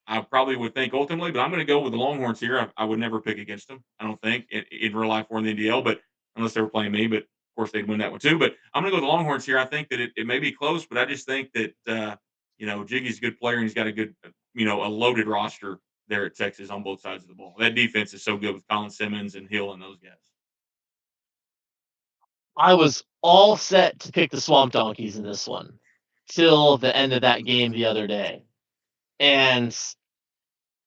I probably would think ultimately, but I'm going to go with the Longhorns here. I would never pick against them, I don't think, in real life or in the NDL, but unless they were playing me, but of course they'd win that one too. But I'm going to go with the Longhorns here. I think that it may be close, but I just think that, Jiggy's a good player and he's got a good, a loaded roster there at Texas on both sides of the ball. That defense is so good with Colin Simmons and Hill and those guys. I was all set to pick the Swamp Donkeys in this one till the end of that game the other day. And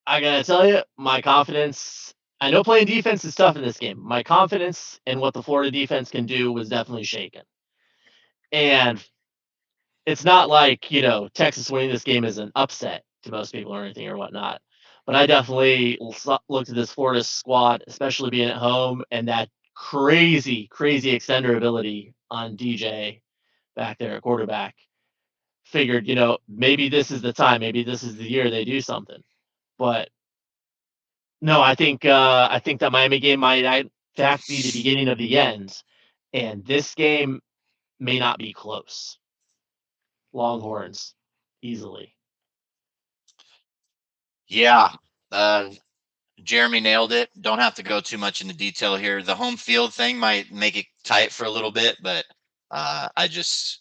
I gotta tell you, my confidence, I know playing defense is tough in this game. My confidence in what the Florida defense can do was definitely shaken. And it's not like, Texas winning this game is an upset to most people or anything or whatnot. But I definitely looked at this Florida squad, especially being at home, and that crazy extender ability on DJ back there at quarterback. Figured, maybe this is the time, maybe this is the year they do something. But no, I think that Miami game might in fact be the beginning of the end, and this game may not be close. Longhorns, easily. Yeah. Jeremy nailed it. Don't have to go too much into detail here. The home field thing might make it tight for a little bit, but Lagway's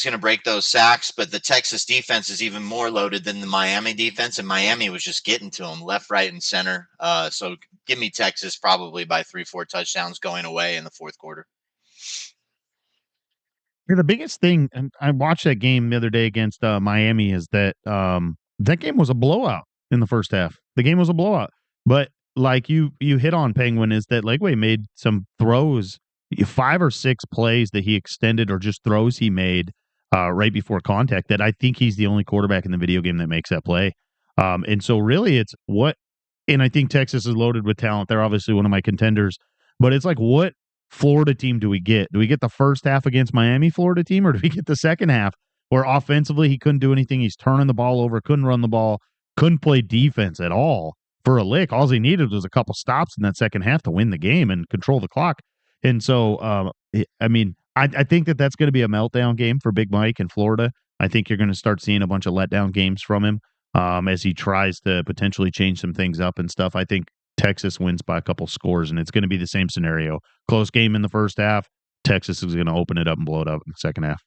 going to break those sacks, but the Texas defense is even more loaded than the Miami defense, and Miami was just getting to them left, right, and center. So give me Texas probably by 3-4 touchdowns going away in the fourth quarter. Yeah, the biggest thing, and I watched that game the other day against Miami, is that that game was a blowout in the first half. The game was a blowout, but like you hit on, Penguin, is that Legway made some throws, 5 or 6 plays that he extended, or just throws he made right before contact, that I think he's the only quarterback in the video game that makes that play. And so really it's and I think Texas is loaded with talent. They're obviously one of my contenders, but it's like, what Florida team do we get? Do we get the first half against Miami Florida team, or do we get the second half where offensively he couldn't do anything? He's turning the ball over, couldn't run the ball, couldn't play defense at all for a lick. All he needed was a couple stops in that second half to win the game and control the clock. And so, I think that that's going to be a meltdown game for Big Mike in Florida. I think you're going to start seeing a bunch of letdown games from him as he tries to potentially change some things up and stuff. I think Texas wins by a couple scores, and it's going to be the same scenario. Close game in the first half. Texas is going to open it up and blow it up in the second half.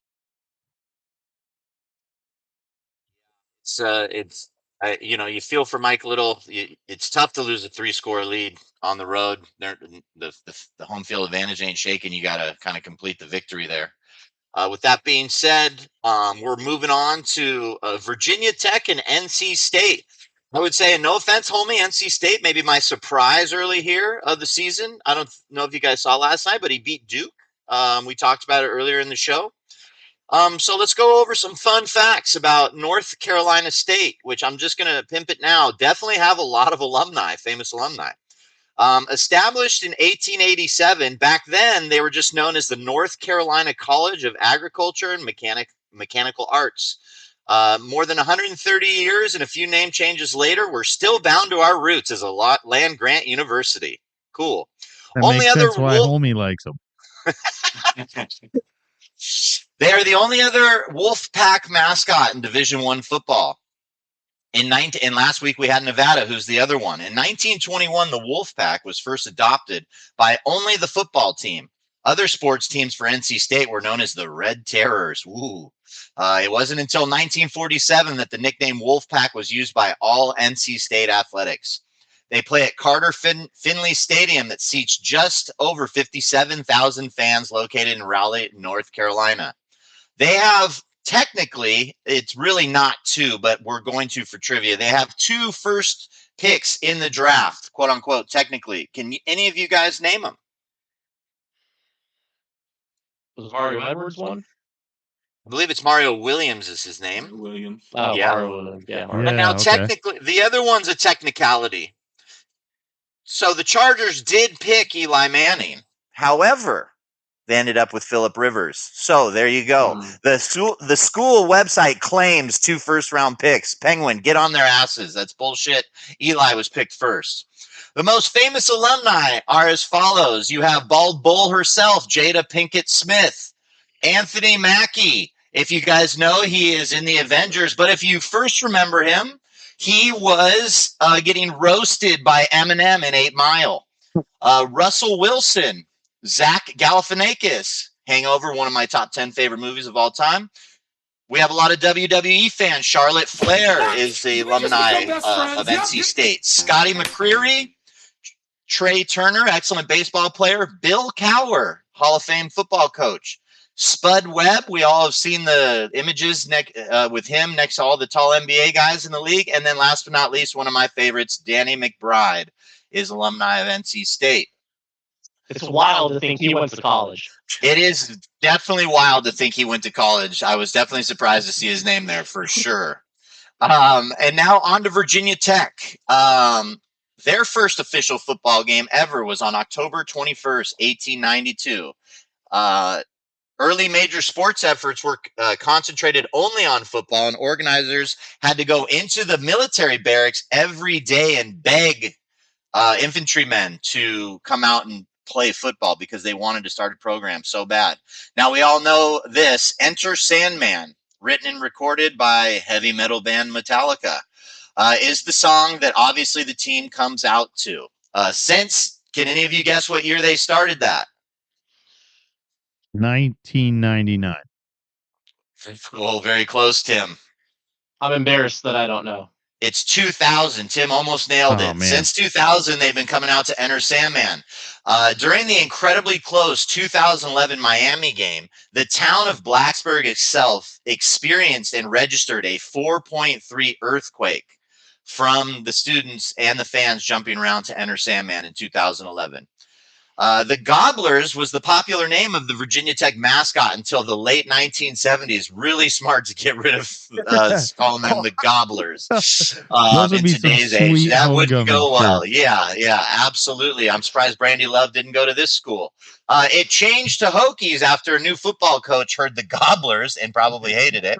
You feel for Mike Little. It's tough to lose a 3-score lead on the road. The home field advantage ain't shaking. You got to kind of complete the victory there. With that being said, we're moving on to Virginia Tech and NC State. I would say, and no offense, homie, NC State maybe my surprise early here of the season. I don't know if you guys saw last night, but he beat Duke. We talked about it earlier in the show. So let's go over some fun facts about North Carolina State, which I'm just going to pimp it now. Definitely have a lot of alumni, famous alumni. Established in 1887, back then they were just known as the North Carolina College of Agriculture and Mechanical Arts. More than 130 years and a few name changes later, we're still bound to our roots as a land-grant university. Cool. That only makes sense why homie likes them. They are the only other Wolfpack mascot in Division I football. And last week we had Nevada, who's the other one. In 1921, the Wolfpack was first adopted by only the football team. Other sports teams for NC State were known as the Red Terrors. Ooh. It wasn't until 1947 that the nickname Wolfpack was used by all NC State athletics. They play at Carter Finley Stadium that seats just over 57,000 fans located in Raleigh, North Carolina. They have, technically, it's really not 2, but we're going to for trivia. They have 2 first picks in the draft, quote unquote, technically. Can any of you guys name them? Was Mario Edwards one? I believe it's Mario Williams is his name. Williams. Oh, yeah. Mario Williams. Yeah. And now, technically, the other one's a technicality. So the Chargers did pick Eli Manning. However, they ended up with Phillip Rivers. So there you go. The school website claims 2 first-round picks. Penguin, get on their asses. That's bullshit. Eli was picked first. The most famous alumni are as follows. You have Bald Bull herself, Jada Pinkett Smith. Anthony Mackie. If you guys know, he is in the Avengers. But if you first remember him, he was getting roasted by Eminem in 8 Mile. Russell Wilson. Zach Galifianakis, Hangover, one of my top 10 favorite movies of all time. We have a lot of WWE fans. Charlotte Flair is the alumni of NC State. Scotty McCreery, Trey Turner, excellent baseball player. Bill Cowher, Hall of Fame football coach. Spud Webb, we all have seen the images with him next to all the tall NBA guys in the league. And then last but not least, one of my favorites, Danny McBride, is alumni of NC State. It's wild to think he went to college. It is definitely wild to think he went to college. I was definitely surprised to see his name there for sure. And now on to Virginia Tech. Their first official football game ever was on October 21st, 1892. Early major sports efforts were concentrated only on football, and organizers had to go into the military barracks every day and beg infantrymen to come out and play football because they wanted to start a program so bad. Now, we all know this Enter Sandman, written and recorded by heavy metal band Metallica, is the song that obviously the team comes out to. Can any of you guess what year they started that? 1999. Oh, very close, Tim. I'm embarrassed that I don't know. It's 2000. Tim almost nailed it. Man. Since 2000, they've been coming out to Enter Sandman. During the incredibly close 2011 Miami game, the town of Blacksburg itself experienced and registered a 4.3 earthquake from the students and the fans jumping around to Enter Sandman in 2011. The Gobblers was the popular name of the Virginia Tech mascot until the late 1970s. Really smart to get rid of calling them the Gobblers. Those would be some sweet that wouldn't go well. shirts. Yeah, absolutely. I'm surprised Brandy Love didn't go to this school. It changed to Hokies after a new football coach heard the Gobblers and probably hated it,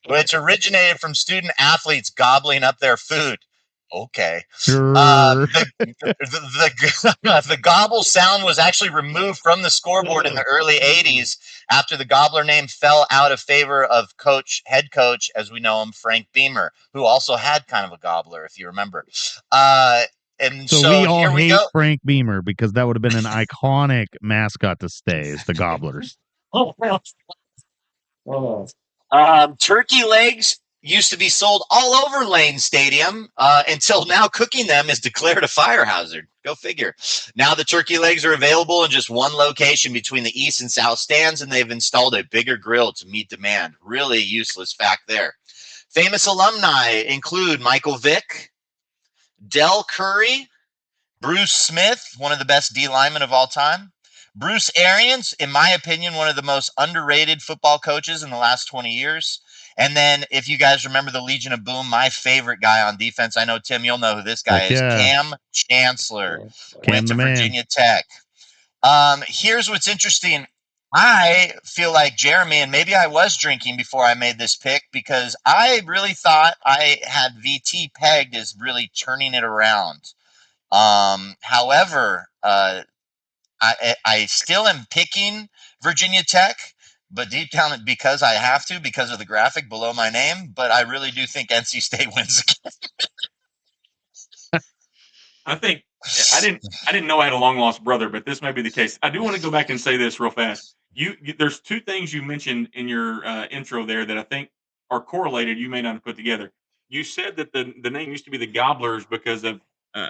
which originated from student athletes gobbling up their food. Okay. Sure. The gobble sound was actually removed from the scoreboard in the early 80s after the gobbler name fell out of favor of head coach, as we know him, Frank Beamer, who also had kind of a gobbler, if you remember. And so we all here we hate go. Frank Beamer because that would have been an iconic mascot to stay as the Gobblers. Turkey legs used to be sold all over Lane Stadium until now cooking them is declared a fire hazard. Go figure. Now the turkey legs are available in just one location between the east and south stands, and they've installed a bigger grill to meet demand. Really useless fact there. Famous alumni include Michael Vick, Del Curry, Bruce Smith, one of the best D linemen of all time, Bruce Arians, in my opinion, one of the most underrated football coaches in the last 20 years. And then, if you guys remember the Legion of Boom, my favorite guy on defense, I know, Tim, you'll know who this guy is. Cam Chancellor, went to Virginia Tech. Here's what's interesting. I feel like Jeremy, and maybe I was drinking before I made this pick, because I really thought I had VT pegged as really turning it around. However, I still am picking Virginia Tech, but deep down, because I have to, because of the graphic below my name, but I really do think NC State wins again. I think I didn't know I had a long lost brother, but this may be the case. I do want to go back and say this real fast. There's two things you mentioned in your intro there that I think are correlated. You may not have put together. You said that the name used to be the Gobblers because of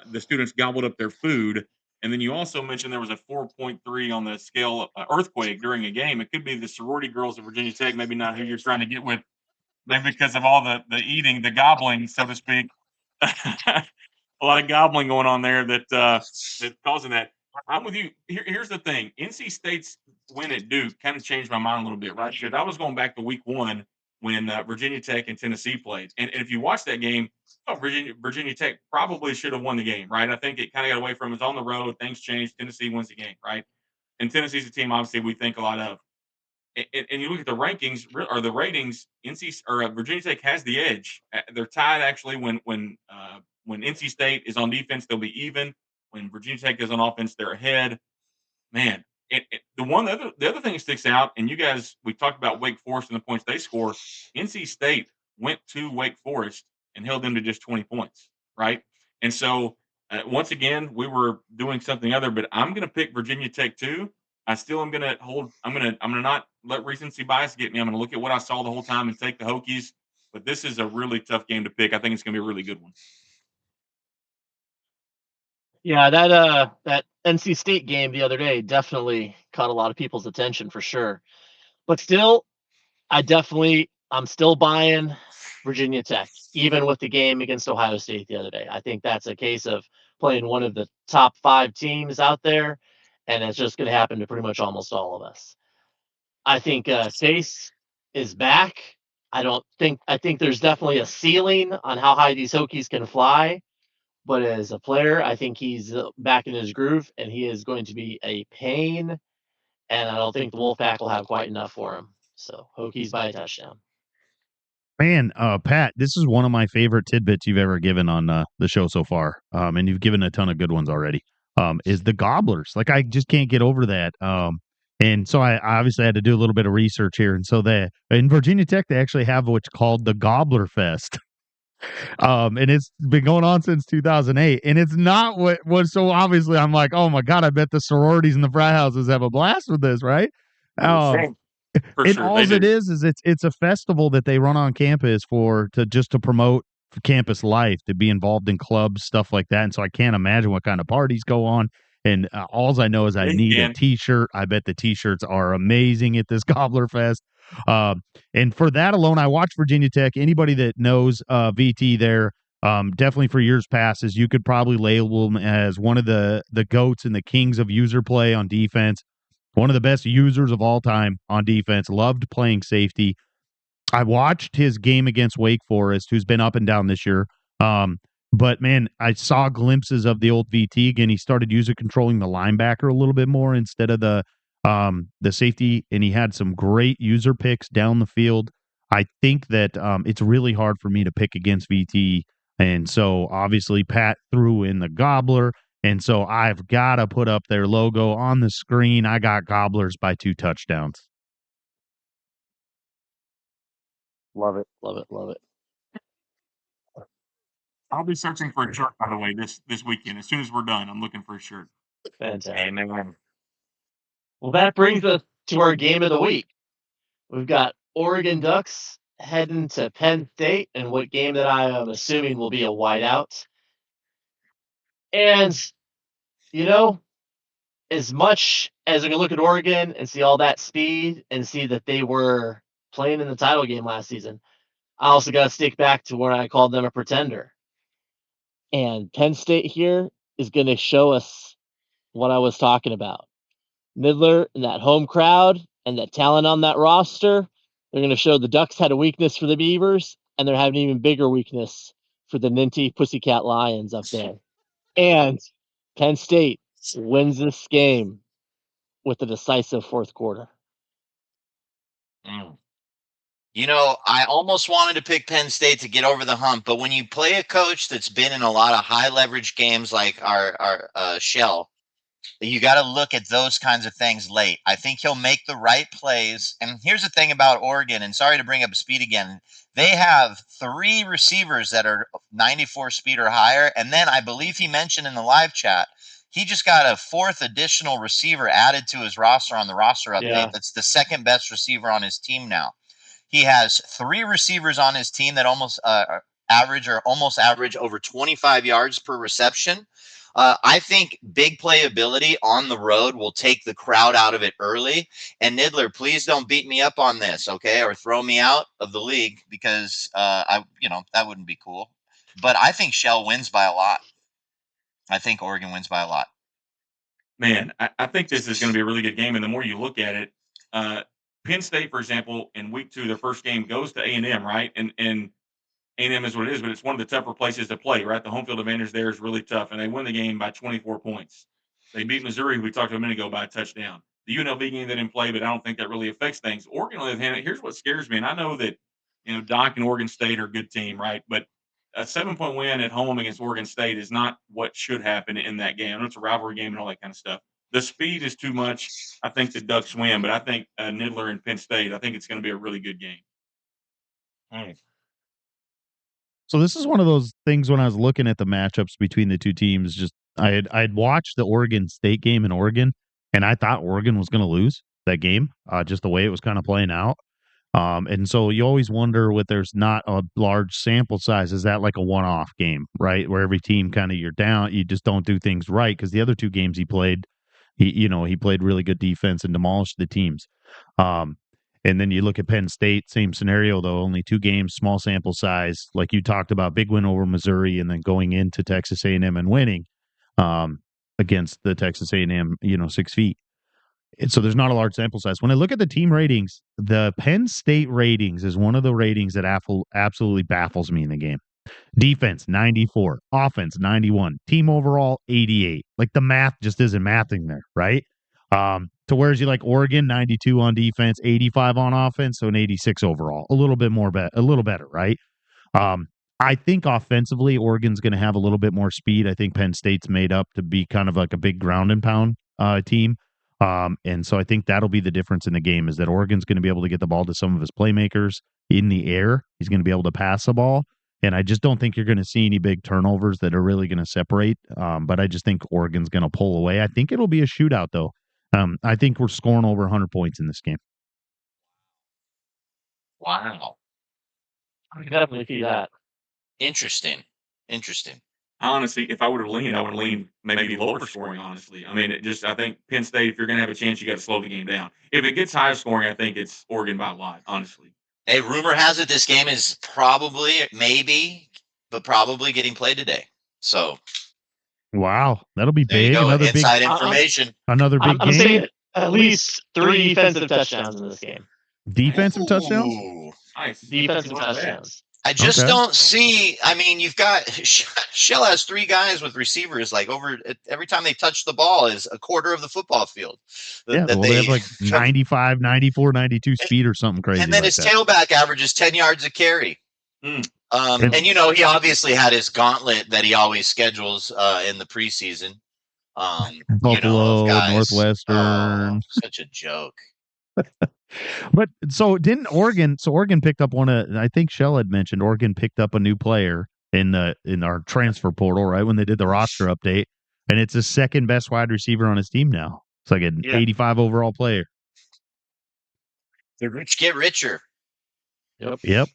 the students gobbled up their food, and then you also mentioned there was a 4.3 on the scale earthquake during a game. It could be the sorority girls of Virginia Tech, maybe not who you're trying to get with, maybe because of all the eating, the gobbling, so to speak. A lot of gobbling going on there that's causing that. I'm with you. Here's the thing: NC State's win at Duke kind of changed my mind a little bit, right? Because I was going back to Week 1 when Virginia Tech and Tennessee played, and if you watch that game, Virginia Tech probably should have won the game, right? I think it kind of got away from it. It's on the road, things changed. Tennessee wins the game, right? And Tennessee's a team obviously we think a lot of. And you look at the rankings or the ratings, Virginia Tech has the edge. They're tied actually when NC State is on defense, they'll be even. When Virginia Tech is on offense, they're ahead. Man, the other thing that sticks out, and you guys, we talked about Wake Forest and the points they score. NC State went to Wake Forest and held them to just 20 points, right? And so once again, we were doing something other, but I'm going to pick Virginia Tech too. I still am going to hold. I'm going to not let recency bias get me. I'm going to look at what I saw the whole time and take the Hokies. But this is a really tough game to pick. I think it's going to be a really good one. Yeah, that NC State game the other day definitely caught a lot of people's attention for sure. But still, I'm still buying Virginia Tech, even with the game against Ohio State the other day. I think that's a case of playing one of the top 5 teams out there, and it's just going to happen to pretty much almost all of us. I think Chase is back. I think there's definitely a ceiling on how high these Hokies can fly. But as a player, I think he's back in his groove, and he is going to be a pain and I don't think the Wolfpack will have quite enough for him. So Hokies by a touchdown. Man, Pat, this is one of my favorite tidbits you've ever given on the show so far. And you've given a ton of good ones already. Is the Gobblers. Like, I just can't get over that. And so I obviously had to do a little bit of research here. And so in Virginia Tech, they actually have what's called the Gobbler Fest. And it's been going on since 2008. And it's not what was so obviously I'm like, oh my God, I bet the sororities and the frat houses have a blast with this, right? For And sure, all they it do. is it's a festival that they run on campus to promote campus life, to be involved in clubs, stuff like that. And so I can't imagine what kind of parties go on. And all I know is I Yeah, you need a can. T-shirt. I bet the T-shirts are amazing at this Gobbler Fest. And for that alone, I watched Virginia Tech. Anybody that knows VT there, definitely for years past, is you could probably label them as one of the goats and the kings of user play on defense. One of the best users of all time on defense. Loved playing safety. I watched his game against Wake Forest, who's been up and down this year. But man, I saw glimpses of the old VT again. He started controlling the linebacker a little bit more instead of the safety, and he had some great user picks down the field. I think that it's really hard for me to pick against VT, and so obviously Pat threw in the Gobbler, and so I've got to put up their logo on the screen. I got Gobblers by 2 touchdowns. Love it, love it, love it. I'll be searching for a shirt, by the way, this weekend. As soon as we're done, I'm looking for a shirt. Fantastic. Amen. Well, that brings us to our game of the week. We've got Oregon Ducks heading to Penn State, and what game that I am assuming will be a whiteout. And, as much as I can look at Oregon and see all that speed and see that they were playing in the title game last season, I also got to stick back to where I called them a pretender. And Penn State here is going to show us what I was talking about. Midler and that home crowd and that talent on that roster, they're going to show the Ducks had a weakness for the Beavers, and they're having an even bigger weakness for the Ninty Pussycat Lions up there. And Penn State wins this game with a decisive fourth quarter. I almost wanted to pick Penn State to get over the hump, but when you play a coach that's been in a lot of high leverage games like our Shell, you got to look at those kinds of things late. I think he'll make the right plays. And here's the thing about Oregon, and sorry to bring up speed again, they have 3 receivers that are 94 speed or higher. And then I believe he mentioned in the live chat, he just got a 4th additional receiver added to his roster on the roster update. Yeah. That's the second best receiver on his team now. He has 3 receivers on his team that almost average over 25 yards per reception. I think big playability on the road will take the crowd out of it early. And Nidler, please don't beat me up on this, okay, or throw me out of the league because that wouldn't be cool. But I think Shell wins by a lot. I think Oregon wins by a lot. Man, I think this is going to be a really good game. And the more you look at it, Penn State, for example, in week 2, their first game goes to A&M, right? And A&M is what it is, but it's one of the tougher places to play, right? The home field advantage there is really tough, and they win the game by 24 points. They beat Missouri, who we talked about a minute ago, by a touchdown. The UNLV game they didn't play, but I don't think that really affects things. Oregon, on the other hand, here's what scares me, and I know that Doc and Oregon State are a good team, right? But a 7-point win at home against Oregon State is not what should happen in that game. I know it's a rivalry game and all that kind of stuff. The speed is too much. I think the Ducks win, but I think Nidler and Penn State, I think it's going to be a really good game. So this is one of those things when I was looking at the matchups between the two teams, just I'd watched the Oregon State game in Oregon, and I thought Oregon was going to lose that game, just the way it was kind of playing out. And so you always wonder when there's not a large sample size, is that like a one-off game, right? Where every team kind of you're down, you just don't do things right, because the other 2 games he played, he played really good defense and demolished the teams. And then you look at Penn State, same scenario, though, only 2 games, small sample size. Like you talked about, big win over Missouri and then going into Texas A&M and winning against the Texas A&M, 6 feet. And so there's not a large sample size. When I look at the team ratings, the Penn State ratings is one of the ratings that absolutely baffles me in the game. Defense, 94. Offense, 91. Team overall, 88. Like the math just isn't mathing there, right? to whereas you like Oregon, 92 on defense, 85 on offense, so an 86 overall. A little bit more a little better, right? I think offensively, Oregon's going to have a little bit more speed. I think Penn State's made up to be kind of like a big ground and pound team. And so I think that'll be the difference in the game is that Oregon's going to be able to get the ball to some of his playmakers in the air. He's going to be able to pass the ball. And I just don't think you're going to see any big turnovers that are really going to separate. But I just think Oregon's going to pull away. I think it'll be a shootout, though. I think we're scoring over 100 points in this game. Wow. I can definitely see that. Interesting. Honestly, if I would have leaned, I would have leaned maybe lower scoring, honestly. I mean, I think Penn State, if you're going to have a chance, you got to slow the game down. If it gets high scoring, I think it's Oregon by a lot, honestly. Hey, rumor has it this game is probably getting played today. So. Wow. That'll be There big. you go. Another Inside big information. Another big I'm game. saying at least 3 defensive touchdowns in this game. Defensive touchdowns? Nice. Defensive touchdowns. I just don't see. I mean, you've got Shell has 3 guys with receivers like over every time they touch the ball is a quarter of the football field. They have like 95, 94, 92 speed or something crazy. And then his tailback averages 10 yards a carry. And he obviously had his gauntlet that he always schedules in the preseason. Buffalo, Northwestern. Such a joke. But so didn't Oregon? So Oregon picked up I think Shell had mentioned Oregon picked up a new player in our transfer portal, right? When they did the roster update, and it's the second best wide receiver on his team now. It's like an 85 overall player. The rich get richer. Yep.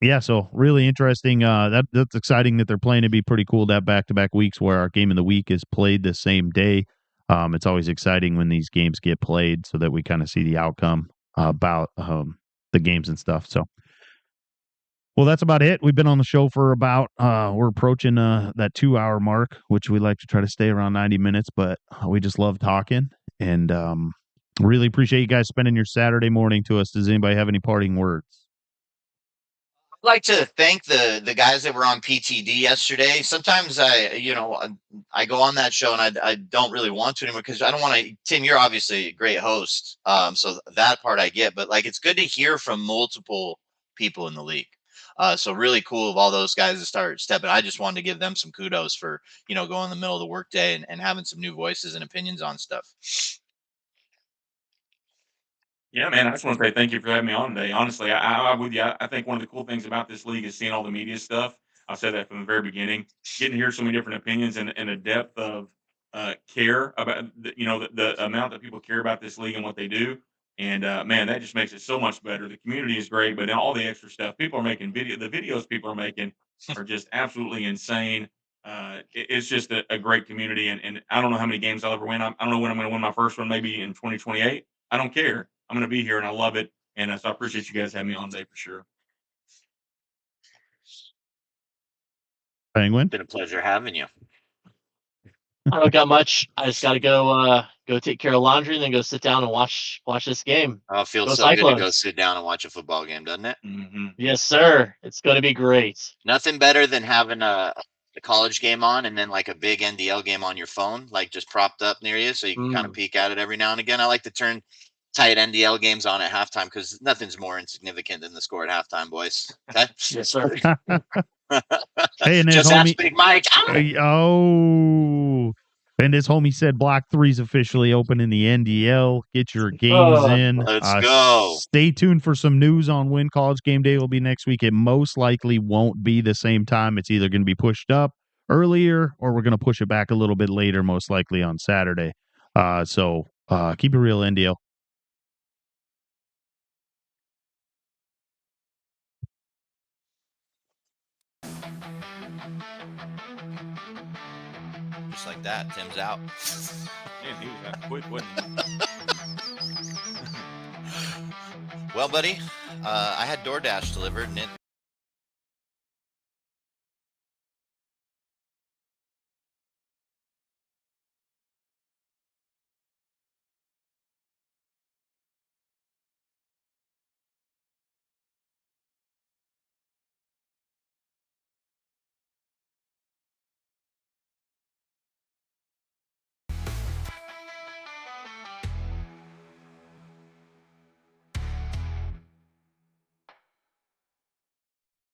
Yeah, so really interesting. That's exciting that they're playing. It'd be pretty cool to have back-to-back weeks where our game of the week is played the same day. It's always exciting when these games get played so that we kind of see the outcome about the games and stuff. So, well, that's about it. We've been on the show for we're approaching that 2-hour mark, which we like to try to stay around 90 minutes, but we just love talking and really appreciate you guys spending your Saturday morning to us. Does anybody have any parting words? I'd like to thank the guys that were on PTD yesterday. Sometimes I go on that show and I don't really want to anymore because I don't want to. Tim, you're obviously a great host, so that part I get. But like, it's good to hear from multiple people in the league. So really cool of all those guys to start stepping. I just wanted to give them some kudos for going in the middle of the workday and having some new voices and opinions on stuff. Yeah, man, I just want to say thank you for having me on today. Honestly, I'm with you. I think one of the cool things about this league is seeing all the media stuff. I've said that from the very beginning. Getting to hear so many different opinions and a depth of care about the amount that people care about this league and what they do. And man, that just makes it so much better. The community is great, but then all the extra stuff people are making the videos people are making are just absolutely insane. It's just a great community, and I don't know how many games I'll ever win. I don't know when I'm going to win my first one, maybe in 2028. I don't care. I'm going to be here, and I love it. And so I appreciate you guys having me on today for sure. Penguin, Been a pleasure having you. I don't got much. I just got to go take care of laundry and then go sit down and watch this game. Oh, it feels Go so good Cyclones. to go sit down and watch a football game, doesn't it? Mm-hmm. Yes, sir. It's going to be great. Nothing better than having a college game on and then like a big NDL game on your phone, like just propped up near you so you can kind of peek at it every now and again. I like to turn tight NDL games on at halftime because nothing's more insignificant than the score at halftime, boys. Okay? Yes, sir. Hey, and just ask Big Mike. And his homie said Block 3's officially open in the NDL. Get your games in. Let's go. Stay tuned for some news on when College Game Day will be next week. It most likely won't be the same time. It's either going to be pushed up earlier or we're going to push it back a little bit later, most likely on Saturday. So keep it real, NDL. Just like that, Tim's out. Man, he was quick, wasn't he? Well, buddy, I had DoorDash delivered, and it